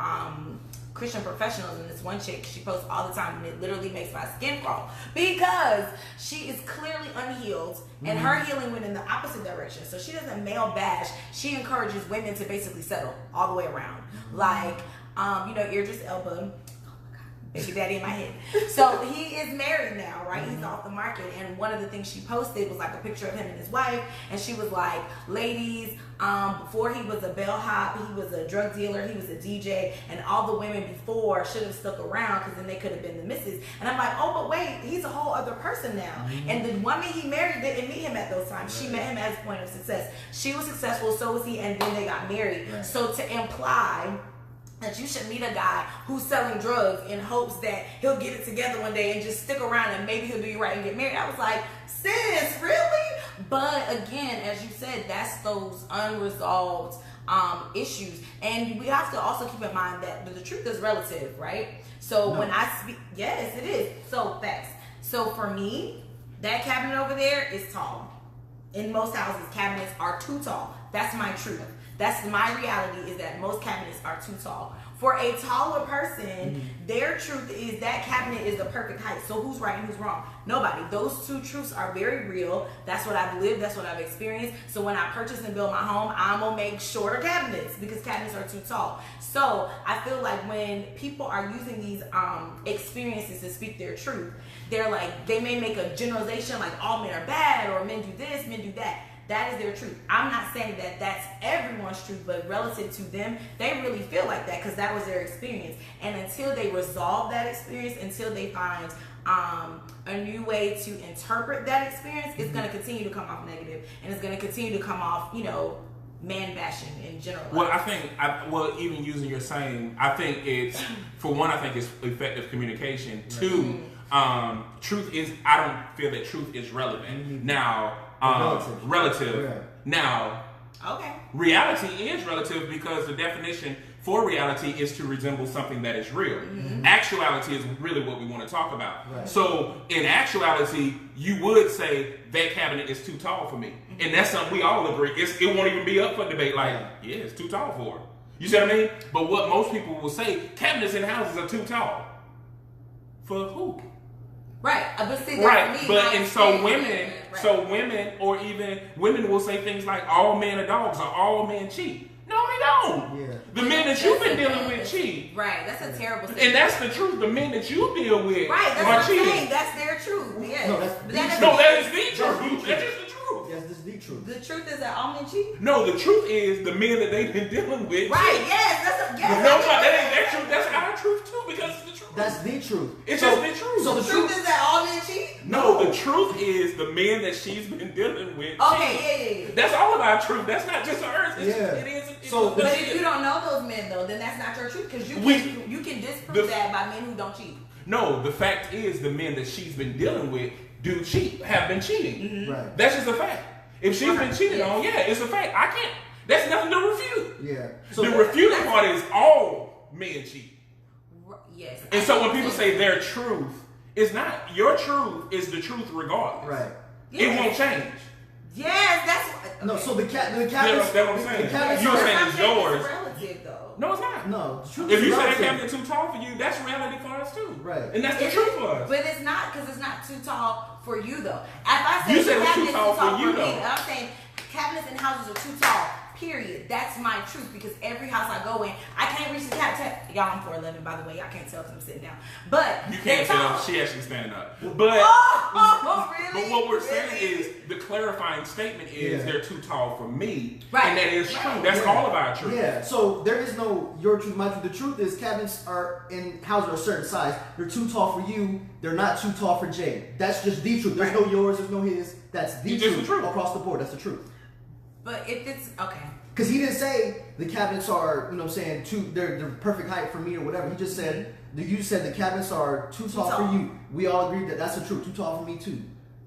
Christian professionals, and this one chick, she posts all the time, and it literally makes my skin crawl because she is clearly unhealed, and her healing went in the opposite direction. So she doesn't male bash. She encourages women to basically settle all the way around. Like, Idris Elba. Baby daddy in my head. So he is married now, right? He's off the market. And one of the things she posted was like a picture of him and his wife. And she was like, ladies, before he was a bellhop, he was a drug dealer, he was a DJ, and all the women before should have stuck around because then they could have been the missus. And I'm like, oh, but wait, he's a whole other person now. And the woman he married didn't meet him at those times. She met him at his point of success. She was successful, so was he, and then they got married. So to imply that you should meet a guy who's selling drugs in hopes that he'll get it together one day and just stick around and maybe he'll do you right and get married. I was like, sis, really? But again, as you said, that's those unresolved issues. And we have to also keep in mind that the truth is relative, right? So when I speak, yes, it is. So facts. So for me, that cabinet over there is tall. In most houses, cabinets are too tall. That's my truth. That's my reality, is that most cabinets are too tall. For a taller person, their truth is that cabinet is the perfect height. So who's right and who's wrong? Nobody. Those two truths are very real. That's what I've lived. That's what I've experienced. So when I purchase and build my home, I'm going to make shorter cabinets because cabinets are too tall. So I feel like when people are using these experiences to speak their truth, they're like, they may make a generalization like all men are bad or men do this, men do that. That is their truth. I'm not saying that that's everyone's truth, but relative to them, they really feel like that because that was their experience. And until they resolve that experience, until they find a new way to interpret that experience, it's going to continue to come off negative, and it's going to continue to come off, man bashing in general. Well, I think, even using your saying, I think it's, for one, I think it's effective communication. Two, truth is, I don't feel that truth is relevant. Now, relative. Yeah. Now, reality is relative because the definition for reality is to resemble something that is real. Actuality is really what we want to talk about. Right. So, in actuality, you would say that cabinet is too tall for me. And that's something we all agree. It won't even be up for debate. Like, yeah, it's too tall for her. You see what I mean? But what most people will say, cabinets in houses are too tall. For who? Right, but see, women, or even women will say things like, all men are dogs or all men cheat. No, they don't. Yeah. The men that you've been dealing with cheat. Right, that's a terrible statement. And that's the truth. The men that you deal with that's are what I'm cheating. saying. That's their truth. Yes. No, that is the truth. That is the truth. Yes, this is the truth. The truth is that all men cheat? No, the truth is the men that they've been dealing with. Right, yes. That ain't their truth. That's our truth too, because it's the truth. That's the truth. It's just the truth. So the truth is that all men cheat? No, the truth is the men that she's been dealing with. Okay, yeah. That's all of our truth. That's not just hers. It is. But if you don't know those men though, then that's not your truth because you can disprove that by men who don't cheat. No, the fact is the men that she's been dealing with do cheat, have been cheating. Right. That's just a fact. If she's been cheated on, it's a fact. I can't. That's nothing to refute. Yeah. So the refuting part is all men cheat. Yes. And so when people say their truth, it's not. Your truth is the truth regardless. Right. It won't change. Yes, that's no. So the cabinets. That's what I'm saying. You're saying it's yours. Relative though. No, it's not. No, the truth if is you say relative. that cabinet too tall for you, that's reality for us too. Right. And that's the truth for us. But it's not because it's not too tall for you though. If I say you said cabinets too tall for you me, though. I'm saying cabinets and houses are too tall. Period. That's my truth because every house I go in, I can't reach the cabinet. Y'all, I'm 4'11", by the way. Y'all can't tell because I'm sitting down. But you can't tell. She actually standing up. But really? But what we're saying is the clarifying statement is they're too tall for me, right? And that is true. That's all of our truth. Yeah. So there is no your truth, my truth. The truth is cabinets are in houses are a certain size. They're too tall for you. They're not too tall for Jay. That's just the truth. There's no yours. There's no his. That's the truth across the board. That's the truth. But if it's okay. Because he didn't say the cabinets are, they're the perfect height for me or whatever. He just said, you said the cabinets are too tall for you. We all agreed that that's the truth. Too tall for me too.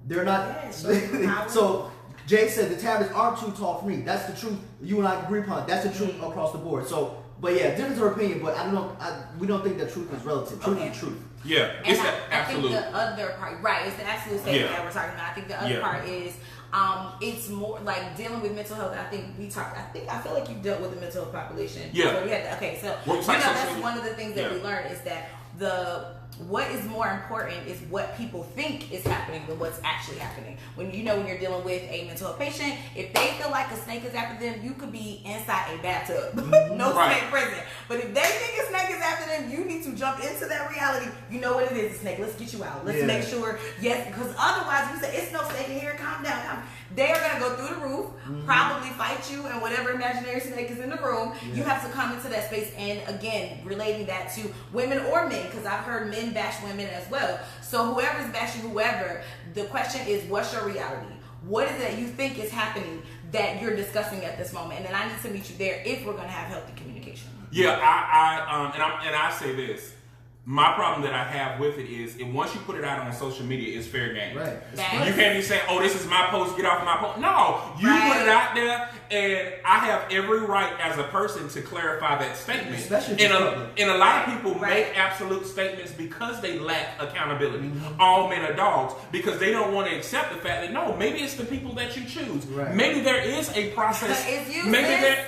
They're not. Yeah, so Jay said the tablets are too tall for me. That's the truth. You and I agree upon. That's the truth across the board. So, but yeah, difference of opinion. But I don't know. We don't think that truth is relative. Truth is truth. Yeah, it's the absolute. I think the other part, right? It's the absolute statement that we're talking about. I think the other part is. It's more like dealing with mental health. I think we talked. I feel like you dealt with the mental health population. Yeah. So we had okay. So that's one of the things that we learned is that what is more important is what people think is happening than what's actually happening. When when you're dealing with a mental health patient, if they feel like a snake is after them, you could be inside a bathtub, no snake present. But if they think a snake is after them, you need to jump into that reality. You know what it is, a snake. Let's get you out. Let's make sure, because otherwise you say it's no snake in here. Calm down. They are gonna go through the roof, probably fight you, and whatever imaginary snake is in the room. You have to come into that space, and again, relating that to women or men, because I've heard men bash women as well. So whoever's bashing whoever, the question is, what's your reality? What is it that you think is happening that you're discussing at this moment? And then I need to meet you there if we're going to have healthy communication. Yeah, I say this. My problem that I have with it is, once you put it out on social media, it's fair game. Right. You can't even say, "Oh, this is my post. Get off my post." No, you put it out there, and I have every right as a person to clarify that statement. Especially and a lot of people make absolute statements because they lack accountability. All men are dogs because they don't want to accept the fact that no, maybe it's the people that you choose. Right. Maybe there is a process. It's you. Maybe there,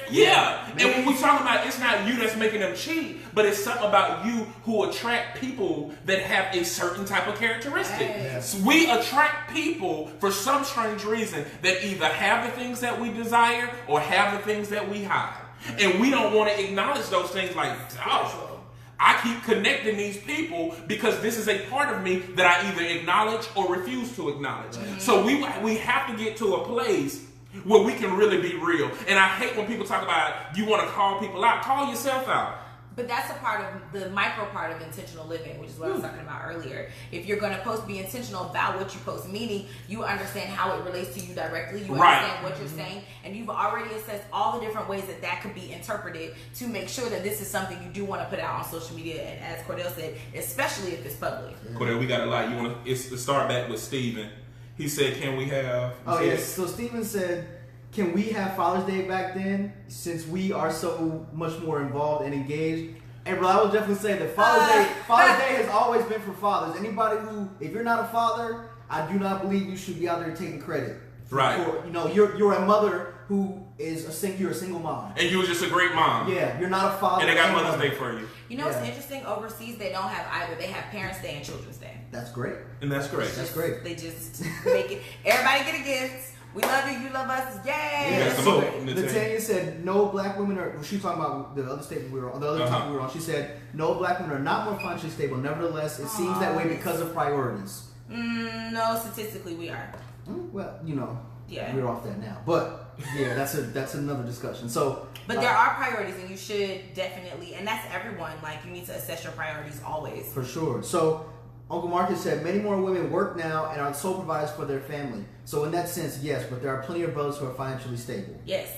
And when we talk about, it's not you that's making them cheat, but it's something about you who attract people that have a certain type of characteristic. Yes. So we attract people for some strange reason that either have the things that we desire or have the things that we hide. And we don't want to acknowledge those things like, oh, I keep connecting these people because this is a part of me that I either acknowledge or refuse to acknowledge. So we have to get to a place where we can really be real. And I hate when people talk about you want to call people out. Call yourself out. But that's a part of the micro part of intentional living, which is what I was talking about earlier. If you're going to be intentional about what you post, meaning you understand how it relates to you directly, you understand what you're saying, and you've already assessed all the different ways that could be interpreted to make sure that this is something you do want to put out on social media. And as Cordell said, especially if it's public. Cordell, we got a lot. It's to start back with Steven. He said, "Can we have?" Yes. So Steven said, "Can we have Father's Day back then, since we are so much more involved and engaged?" And bro, I would definitely say that Father's Day has always been for fathers. Anybody who, if you're not a father, I do not believe you should be out there taking credit. Right. For, you're a mother who is you're a single mom. And you were just a great mom. Yeah, you're not a father. And they got Mother's Day for you. You know what's interesting? Overseas, they don't have either. They have Parents' Day and Children's Day. That's great. And that's great. That's great. They just make it. Everybody get a gift. We love you. You love us. Yay! Yeah, so Natania said no black women are. She was talking about the other statement we were on. The other topic we were on. She said no black women are not more financially stable. Nevertheless, it seems that way because of priorities. No, statistically we are. Well, we're off that now. But yeah, that's another discussion. So, but there are priorities, and you should definitely, and that's everyone. Like you need to assess your priorities always. For sure. So. Uncle Marcus said, many more women work now and are sole providers for their family. So in that sense, yes, but there are plenty of brothers who are financially stable. Yes.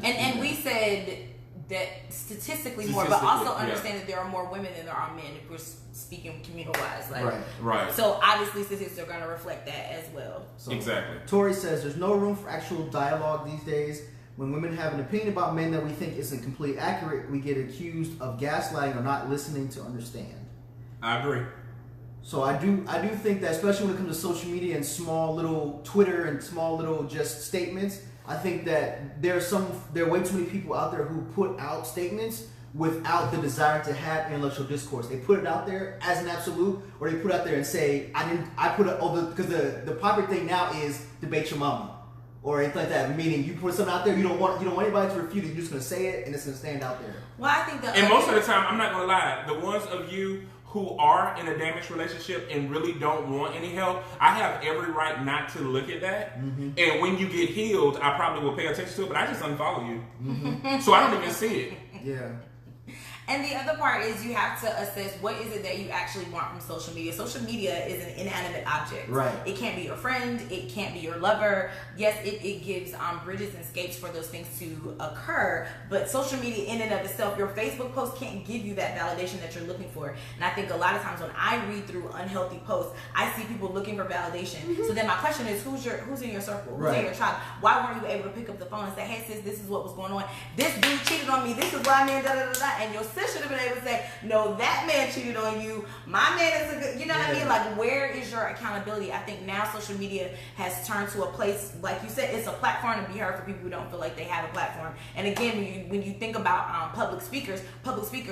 And we said that statistically more, but also understand that there are more women than there are men if we're speaking communal-wise. Right. So obviously statistics are going to reflect that as well. So, exactly. Tori says, there's no room for actual dialogue these days. When women have an opinion about men that we think isn't completely accurate, we get accused of gaslighting or not listening to understand. I agree. So I do think that, especially when it comes to social media and small little Twitter and small little just statements, I think that there are way too many people out there who put out statements without the desire to have intellectual discourse. They put it out there as an absolute, or they put it out there and say, because the popular thing now is debate your mama. Or anything like that, meaning you put something out there, you don't want anybody to refute it. You're just gonna say it, and it's gonna stand out there. Well, I think and most of the time, I'm not gonna lie, the ones of you who are in a damaged relationship and really don't want any help, I have every right not to look at that. And when you get healed, I probably will pay attention to it, but I just unfollow you. So I don't even see it. Yeah. And the other part is you have to assess what is it that you actually want from social media. Social media is an inanimate object. Right. It can't be your friend. It can't be your lover. Yes, it gives bridges and escapes for those things to occur. But social media in and of itself, your Facebook post can't give you that validation that you're looking for. And I think a lot of times when I read through unhealthy posts, I see people looking for validation. So then my question is, who's in your circle? Who's in your tribe? Why weren't you able to pick up the phone and say, hey sis, this is what was going on. This dude cheated on me. This is why man da da da da. And your sis should have been able to say, no, that man cheated on you. My man is a good, you know what I mean? Like, where is your accountability? I think now social media has turned to a place, like you said, it's a platform to be heard for people who don't feel like they have a platform. And again, when you think about public speakers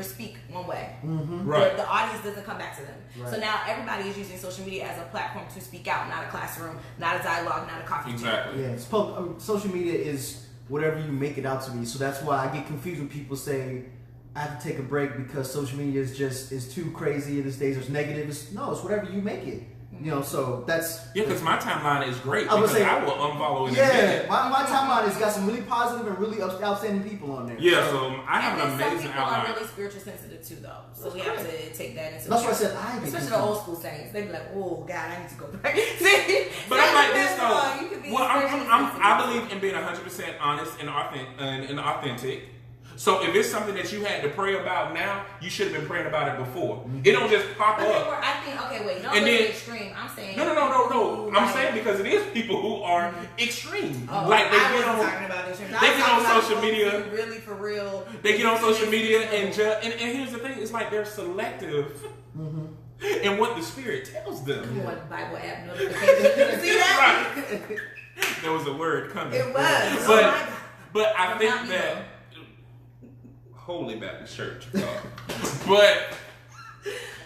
speak one way. Right. The audience doesn't come back to them. Right. So now everybody is using social media as a platform to speak out, not a classroom, not a dialogue, not a coffee table. Exactly. Yeah, social media is whatever you make it out to be. So that's why I get confused when people say I have to take a break because social media is too crazy in these days. There's negative. It's whatever you make it. You know, so that's because my timeline is great. I Because I will unfollow it. Yeah, my timeline has got some really positive and really outstanding people on there. Yeah, so I have an amazing some people outline. are really spiritual sensitive too, though. So we have to take that into account. That's why I said I get especially the confused. old school saints. They be like, "Oh God, I need to go back." But I'm like this though. You could be Well, I spiritually believe in being 100% honest and authentic. So if it's something that you had to pray about now, you should have been praying about it before. It don't just pop But up. I think okay, wait, no, And then- extreme. I'm saying No. I'm saying because it is people who are extreme. Oh, like they I get wasn't on, talking about extreme. they get on social media. Really for real. They get on social media and judge. And here's the thing: it's like they're selective in what the Spirit tells them. You want the Bible app notification? See that? Right. There was a word coming. It was. But I think not me, that Holy Baptist Church, but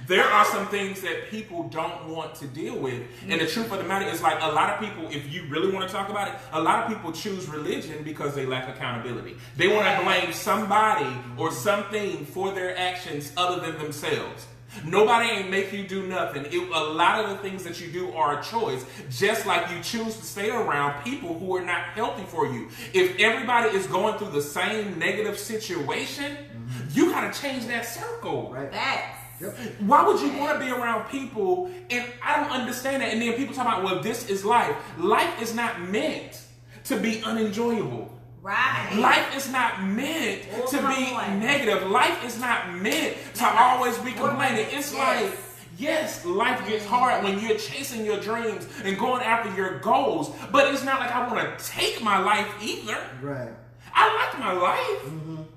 there are some things that people don't want to deal with. And the truth of the matter is, like, a lot of people, if you really want to talk about it, a lot of people choose religion because they lack accountability. They want to blame somebody or something for their actions other than themselves. Nobody ain't make you do nothing. A lot of the things that you do are a choice, just like you choose to stay around people who are not healthy for you. If everybody is going through the same negative situation, you got to change that circle. Right. Facts. Yep. Why would you want to be around people? And I don't understand that. And then people talk about, well, this is life. Life is not meant to be unenjoyable. Right. Life is not meant to be negative. Life is not meant to always be complaining. It's like, yes, life gets hard when you're chasing your dreams and going after your goals. But it's not like I want to take my life either. Right. I like my life.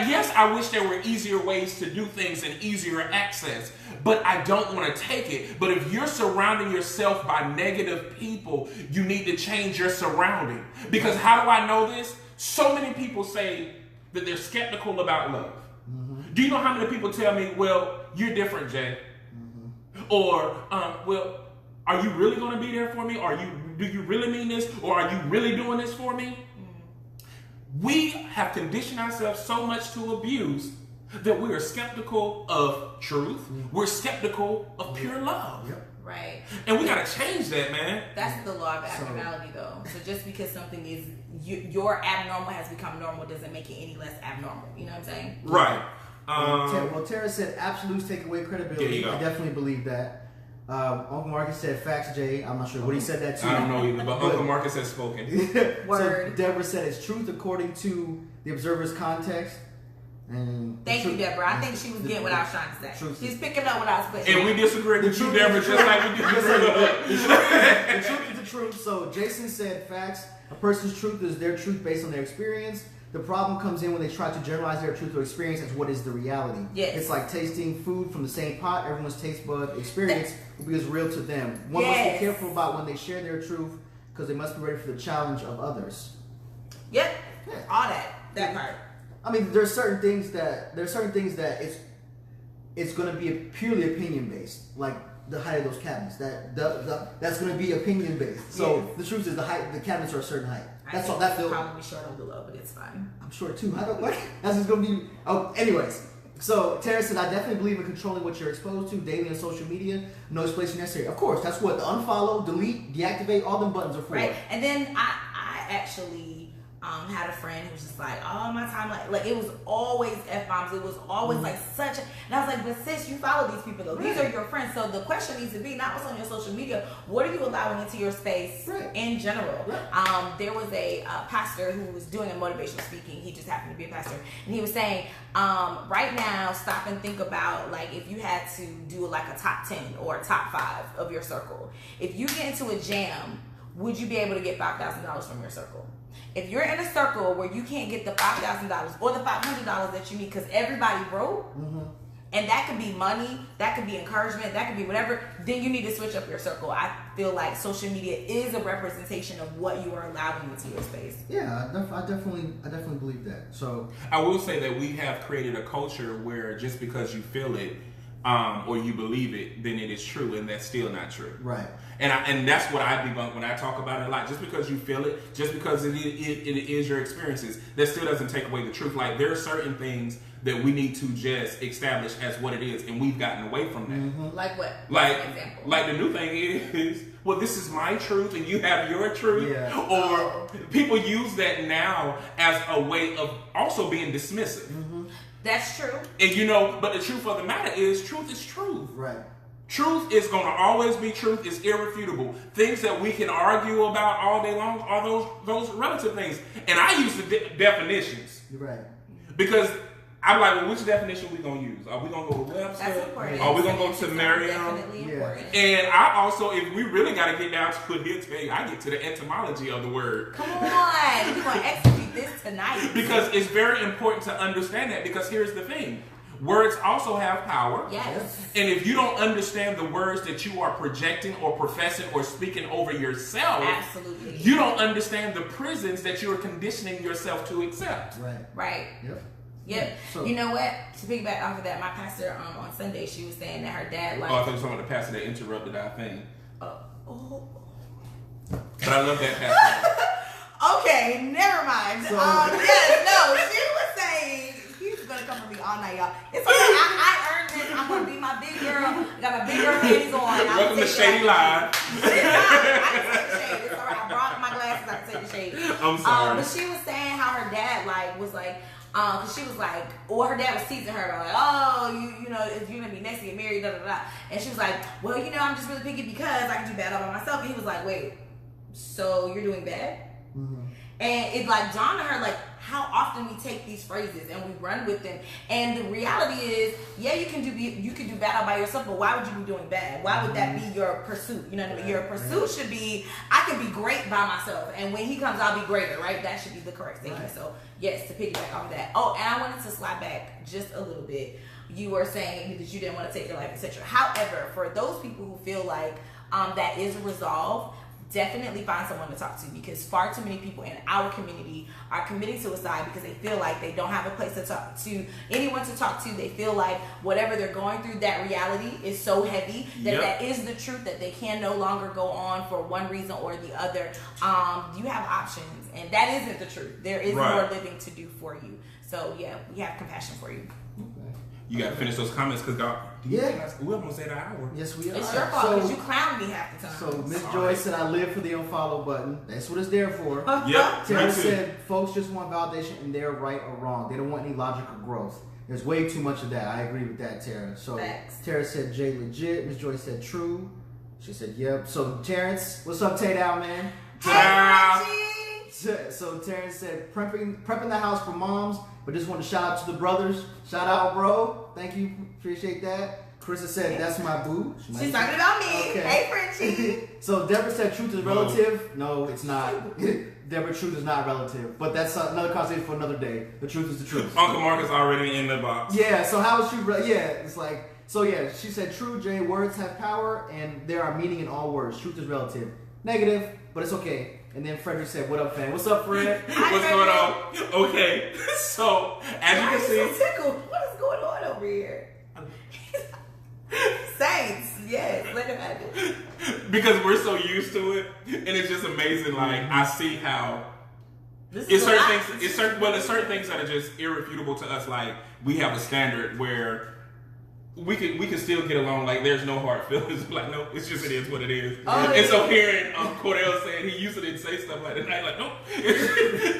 Yes, I wish there were easier ways to do things and easier access, but I don't want to take it. But if you're surrounding yourself by negative people, you need to change your surrounding. Because how do I know this? So many people say that they're skeptical about love. Do you know how many people tell me, well, you're different, Jay? Or, well, are you really going to be there for me? Do you really mean this? Or are you really doing this for me? We have conditioned ourselves so much to abuse that we are skeptical of truth. We're skeptical of pure love. Yep. Right. And we got to change that, man. That's the law of abnormality, though. So just because something is your abnormal has become normal doesn't make it any less abnormal. You know what I'm saying? Right. Well, Tara said absolutes take away credibility. There you go. I definitely believe that. Uncle Marcus said facts, Jay. I'm not sure what he said that to. I don't know either, but Uncle Marcus has spoken. Word. So Deborah said it's truth according to the observer's context. And Thank you, Deborah. I think she was getting what I was trying to say. Truth. She's picking up what I was putting. And we disagree with you, Deborah, just like we disagree with the truth is the truth. So Jason said facts. A person's truth is their truth based on their experience. The problem comes in when they try to generalize their truth or experience as what is the reality. Yes. It's like tasting food from the same pot. Everyone's taste bud experience will be as real to them. One must be careful about when they share their truth because they must be ready for the challenge of others. Yep. All that part. I mean, there's certain things that it's going to be purely opinion based, like the height of those cabinets. That's going to be opinion based. So the truth is the cabinets are a certain height. That's all. That's probably short on below, but it's fine. I'm short too. I don't like. That's just going to be. Oh, anyways. So Tara said, I definitely believe in controlling what you're exposed to daily on social media. No explanation necessary. Of course, that's what the unfollow, delete, deactivate, all them buttons are for. Right. And then I actually had a friend who was just like, oh, my time, like it was always F-bombs. It was always like such, and I was like, but sis, you follow these people though. These are your friends. So the question needs to be not what's on your social media, what are you allowing into your space in general? There was a pastor who was doing a motivational speaking. He just happened to be a pastor, and he was saying, right now, stop and think about like if you had to do like a top 10 or a top 5 of your circle. If you get into a jam, would you be able to get $5,000 from your circle? If you're in a circle where you can't get the $5,000 or the $500 that you need because everybody broke, and that could be money, that could be encouragement, that could be whatever, then you need to switch up your circle. I feel like social media is a representation of what you are allowing into your space. Yeah, I definitely believe that. So I will say that we have created a culture where just because you feel it or you believe it, then it is true, and that's still not true. Right. And that's what I debunk when I talk about it a lot. Just because you feel it, just because it is your experiences, that still doesn't take away the truth. Like there are certain things that we need to just establish as what it is, and we've gotten away from that. Like what? Like the new thing is, well, this is my truth and you have your truth. Yeah. Or people use that now as a way of also being dismissive. That's true. And but the truth of the matter is, truth is truth. Right. Truth is going to always be truth. It's irrefutable. Things that we can argue about all day long are those relative things. And I use the definitions. Right. Because I'm like, well, which definition are we going to use? Are we going to go to Webster? That's important. Are we going to go to Merriam? Definitely important. And I also, if we really got to get down to it, I get to the etymology of the word. Come on. We're going to execute this tonight. Because it's very important to understand that, because here's the thing. Words also have power. Yes. And if you don't understand the words that you are projecting or professing or speaking over yourself, absolutely, you don't understand the prisons that you're conditioning yourself to accept. Right. Yep. Yep. So, you know what? To piggyback off of that, my pastor on Sunday, she was saying that her dad like. Oh, I thought you were talking about the pastor that interrupted our thing. But I love that pastor. Okay, never mind. She was saying he's gonna come for me all night, y'all. It's okay. I earned this. I'm gonna be my big girl. I got my big girl panties on. Welcome to Shady Live. I can take the shade. It's alright. I brought my glasses. I can take the shade. I'm sorry. But she was saying how her dad was like. Cause she was like, or her dad was teasing her about like, oh, you know, if you're gonna be next to get married, da da da. And she was like, well, I'm just really picky because I can do bad all by myself. And he was like, wait, so you're doing bad? And it like dawned on her like how often we take these phrases and we run with them. And the reality is, yeah, you can do bad all by yourself, but why would you be doing bad? Why would that be your pursuit? You know what I mean? Your pursuit should be, I can be great by myself, and when he comes, I'll be greater, right? That should be the correct statement. Right. So yes, to piggyback off of that. Oh, and I wanted to slide back just a little bit. You were saying that you didn't want to take your life, etc. However, for those people who feel like that is resolved, definitely find someone to talk to, because far too many people in our community are committing suicide because they feel like they don't have a place to talk to, anyone to talk to. They feel like whatever they're going through, that reality is so heavy that that is the truth, that they can no longer go on for one reason or the other. You have options, and that isn't the truth. There is more living to do for you. So yeah, we have compassion for you. You gotta finish those comments, because God, we're almost at an hour. Yes, we are. It's your fault because you clown me half the time. So Miss Joy said, I live for the unfollow button. That's what it's there for. Yep. Tara said, folks just want validation and they're right or wrong. They don't want any logical growth. There's way too much of that. I agree with that, Tara. So Tara said, Jay legit. Miss Joy said, true. She said, yep. So Terrence, what's up, Tay Down, man? Hey, so Terrence said, prepping the house for moms, but just want to shout out to the brothers. Shout out, bro. Thank you. Appreciate that. Carissa said, that's my boo. She's talking about me. Okay. Hey, Frenchie. So Deborah said, truth is relative. No, it's not. Deborah, truth is not relative. But that's another conversation for another day. The truth is the truth. Uncle Marcus already in the box. Yeah, so how is she? It's like, so yeah, she said, true, Jay, words have power and there are meaning in all words. Truth is relative. Negative, but it's okay. And then Frederick said, what up, fam? What's up, Fred? What's going on? Okay, so as you can see. So tickled. What is going on over here? Saints, yes, let him have it. Because we're so used to it, and it's just amazing. Like I see how it's certain things that are just irrefutable to us. Like we have a standard where we can still get along. Like there's no hard feelings. Like no, it's just it is what it is. Oh, and so hearing Cordell saying he used to didn't say stuff like that, and I'm like no.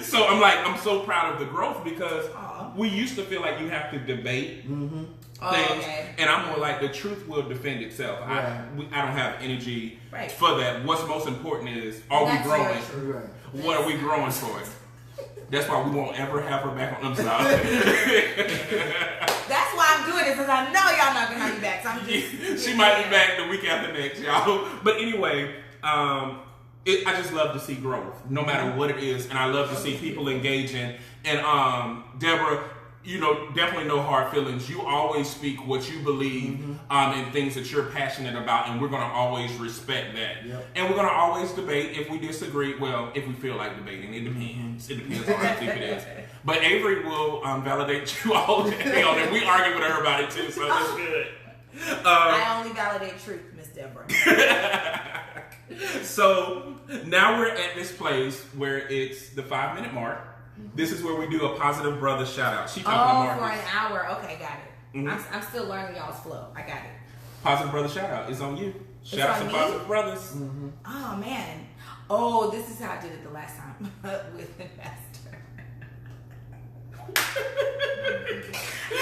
So I'm so proud of the growth because we used to feel like you have to debate things, and I'm more like the truth will defend itself. I don't have energy for that. What's most important is are we growing? What are we growing for? That's why we won't ever have her back on. I'm sorry. That's why I'm doing this, because I know y'all not gonna have me back. So I'm just she might be back the week after next, y'all. But anyway, I just love to see growth, no matter what it is, and I love to see people engaging. And Deborah, definitely no hard feelings. You always speak what you believe and things that you're passionate about, and we're going to always respect that. Yep. And we're going to always debate if we disagree. Well, if we feel like debating, it depends. It depends on how deep it is. But Avery will validate you all day on it. We argue with her about it too, so that's good. I only validate truth, Miss Deborah. So now we're at this place where it's the 5-minute mark. This is where we do a positive brother shout out. She talking to for an hour. Okay, got it. I'm still learning y'all's flow. I got it. Positive brother shout out is on you. Shout out some positive brothers. Oh man. Oh, this is how I did it the last time with the master.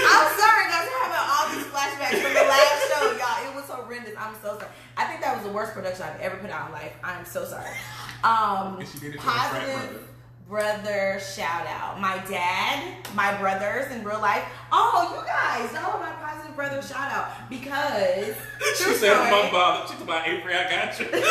I'm sorry, guys. I'm having all these flashbacks from the last show, y'all. It was horrendous. I'm so sorry. I think that was the worst production I've ever put out in life. I'm so sorry. And she did it to Positive brother shout out. My dad, my brothers in real life. Oh, you guys know my positive brother shout out because she said, "I'm bothered." She's about Avery. I got you. Thanks,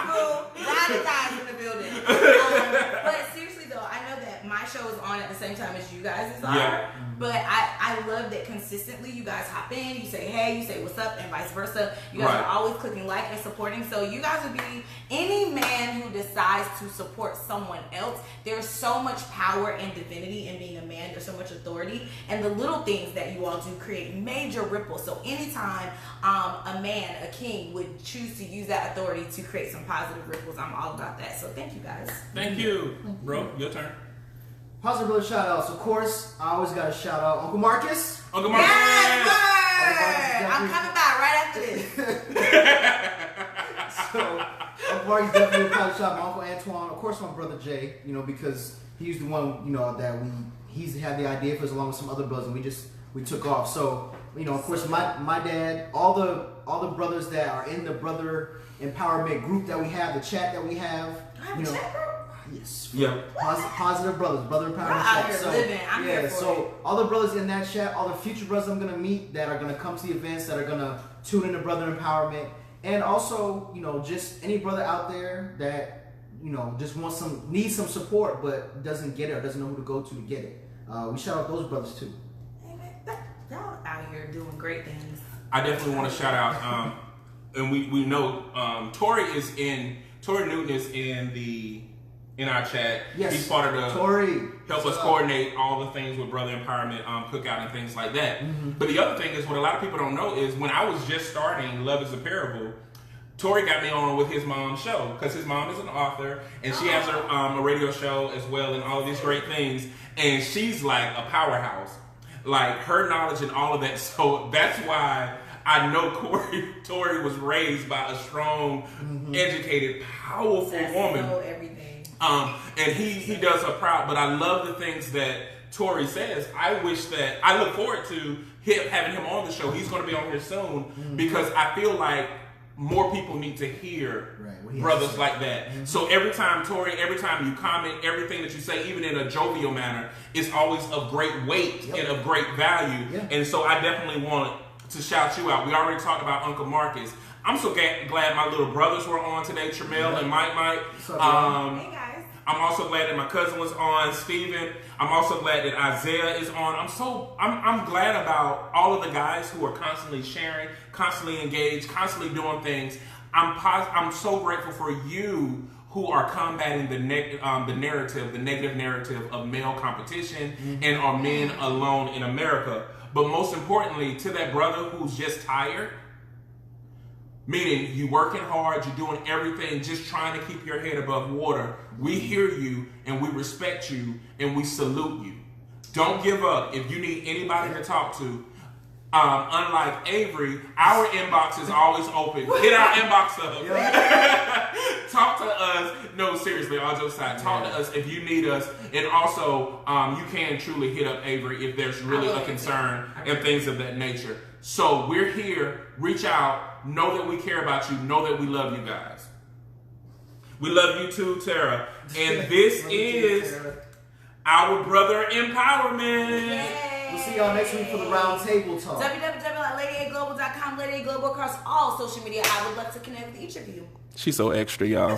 boo. Lot of guys in the building. But seriously though, I know that my show is on at the same time as you guys' are. Yeah. But I love that consistently you guys hop in, you say hey, you say what's up, and vice versa. You guys are always clicking like and supporting. So you guys would be any man who decides to support someone else. There's so much power and divinity in being a man. There's so much authority, and the little things that you all do create major ripples. So anytime a man, a king, would choose to use that authority to create some positive ripples, I'm all about that. So thank you guys. Thank you, bro. Your turn. Positive brother shout outs. Of course, I always got to shout out Uncle Marcus. Uncle Marcus. Yes, I'm coming back right after this. So, Uncle Marcus definitely probably shout out my Uncle Antoine. Of course, my brother Jay, because he's the one, that he's had the idea for us along with some other brothers, and we took off. So, of course, my dad, all the brothers that are in the brother empowerment group that we have, the chat that we have. Chat group? Yes. Yeah. Positive brothers, brother empowerment chat. So, I'm here for it. All the brothers in that chat, all the future brothers I'm gonna meet that are gonna come to the events, that are gonna tune into brother empowerment, and also, just any brother out there that just needs some support but doesn't get it or doesn't know who to go to get it. We shout out those brothers too. Y'all out here doing great things. I definitely want to shout out, and we know Tori Newton is in our chat. Yes. He's part of the Tori. Help us coordinate all the things with Brother Empowerment Cookout and things like that. But the other thing is, what a lot of people don't know is when I was just starting Love is a Parable, Tori got me on with his mom's show because his mom is an author and she has a radio show as well and all of these great things. And she's like a powerhouse. Like her knowledge and all of that. So that's why I know Tori was raised by a strong, educated, powerful woman. So everything. And he does her proud, but I love the things that Tori says. I look forward to having him on the show. He's going to be on here soon because I feel like more people need to hear brothers like that. So every time you comment, everything that you say, even in a jovial manner, is always of great weight and of great value. Yeah. And so I definitely want to shout you out. We already talked about Uncle Marcus. I'm so glad my little brothers were on today, Tramel and Mike. Hey guys. I'm also glad that my cousin was on, Steven. I'm also glad that Isaiah is on. I'm glad about all of the guys who are constantly sharing, constantly engaged, constantly doing things. I'm so grateful for you who are combating the negative narrative of male competition and are men alone in America. But most importantly, to that brother who's just tired, meaning you working hard, you're doing everything, just trying to keep your head above water. We hear you and we respect you and we salute you. Don't give up. If you need anybody to talk to, unlike Avery, our inbox is always open. Hit our inbox up. Talk to us. No, seriously, all jokes aside. Talk to us if you need us. And also, you can truly hit up Avery if there's really a concern and things of that nature. So we're here. Reach out. Know that we care about you. Know that we love you guys. We love you too, Tara. And this is our brother empowerment. Yay. We'll see y'all next week for the round table talk. www.LadyAglobal.com, Lady A Global across all social media. I would love to connect with each of you. She's so extra, y'all.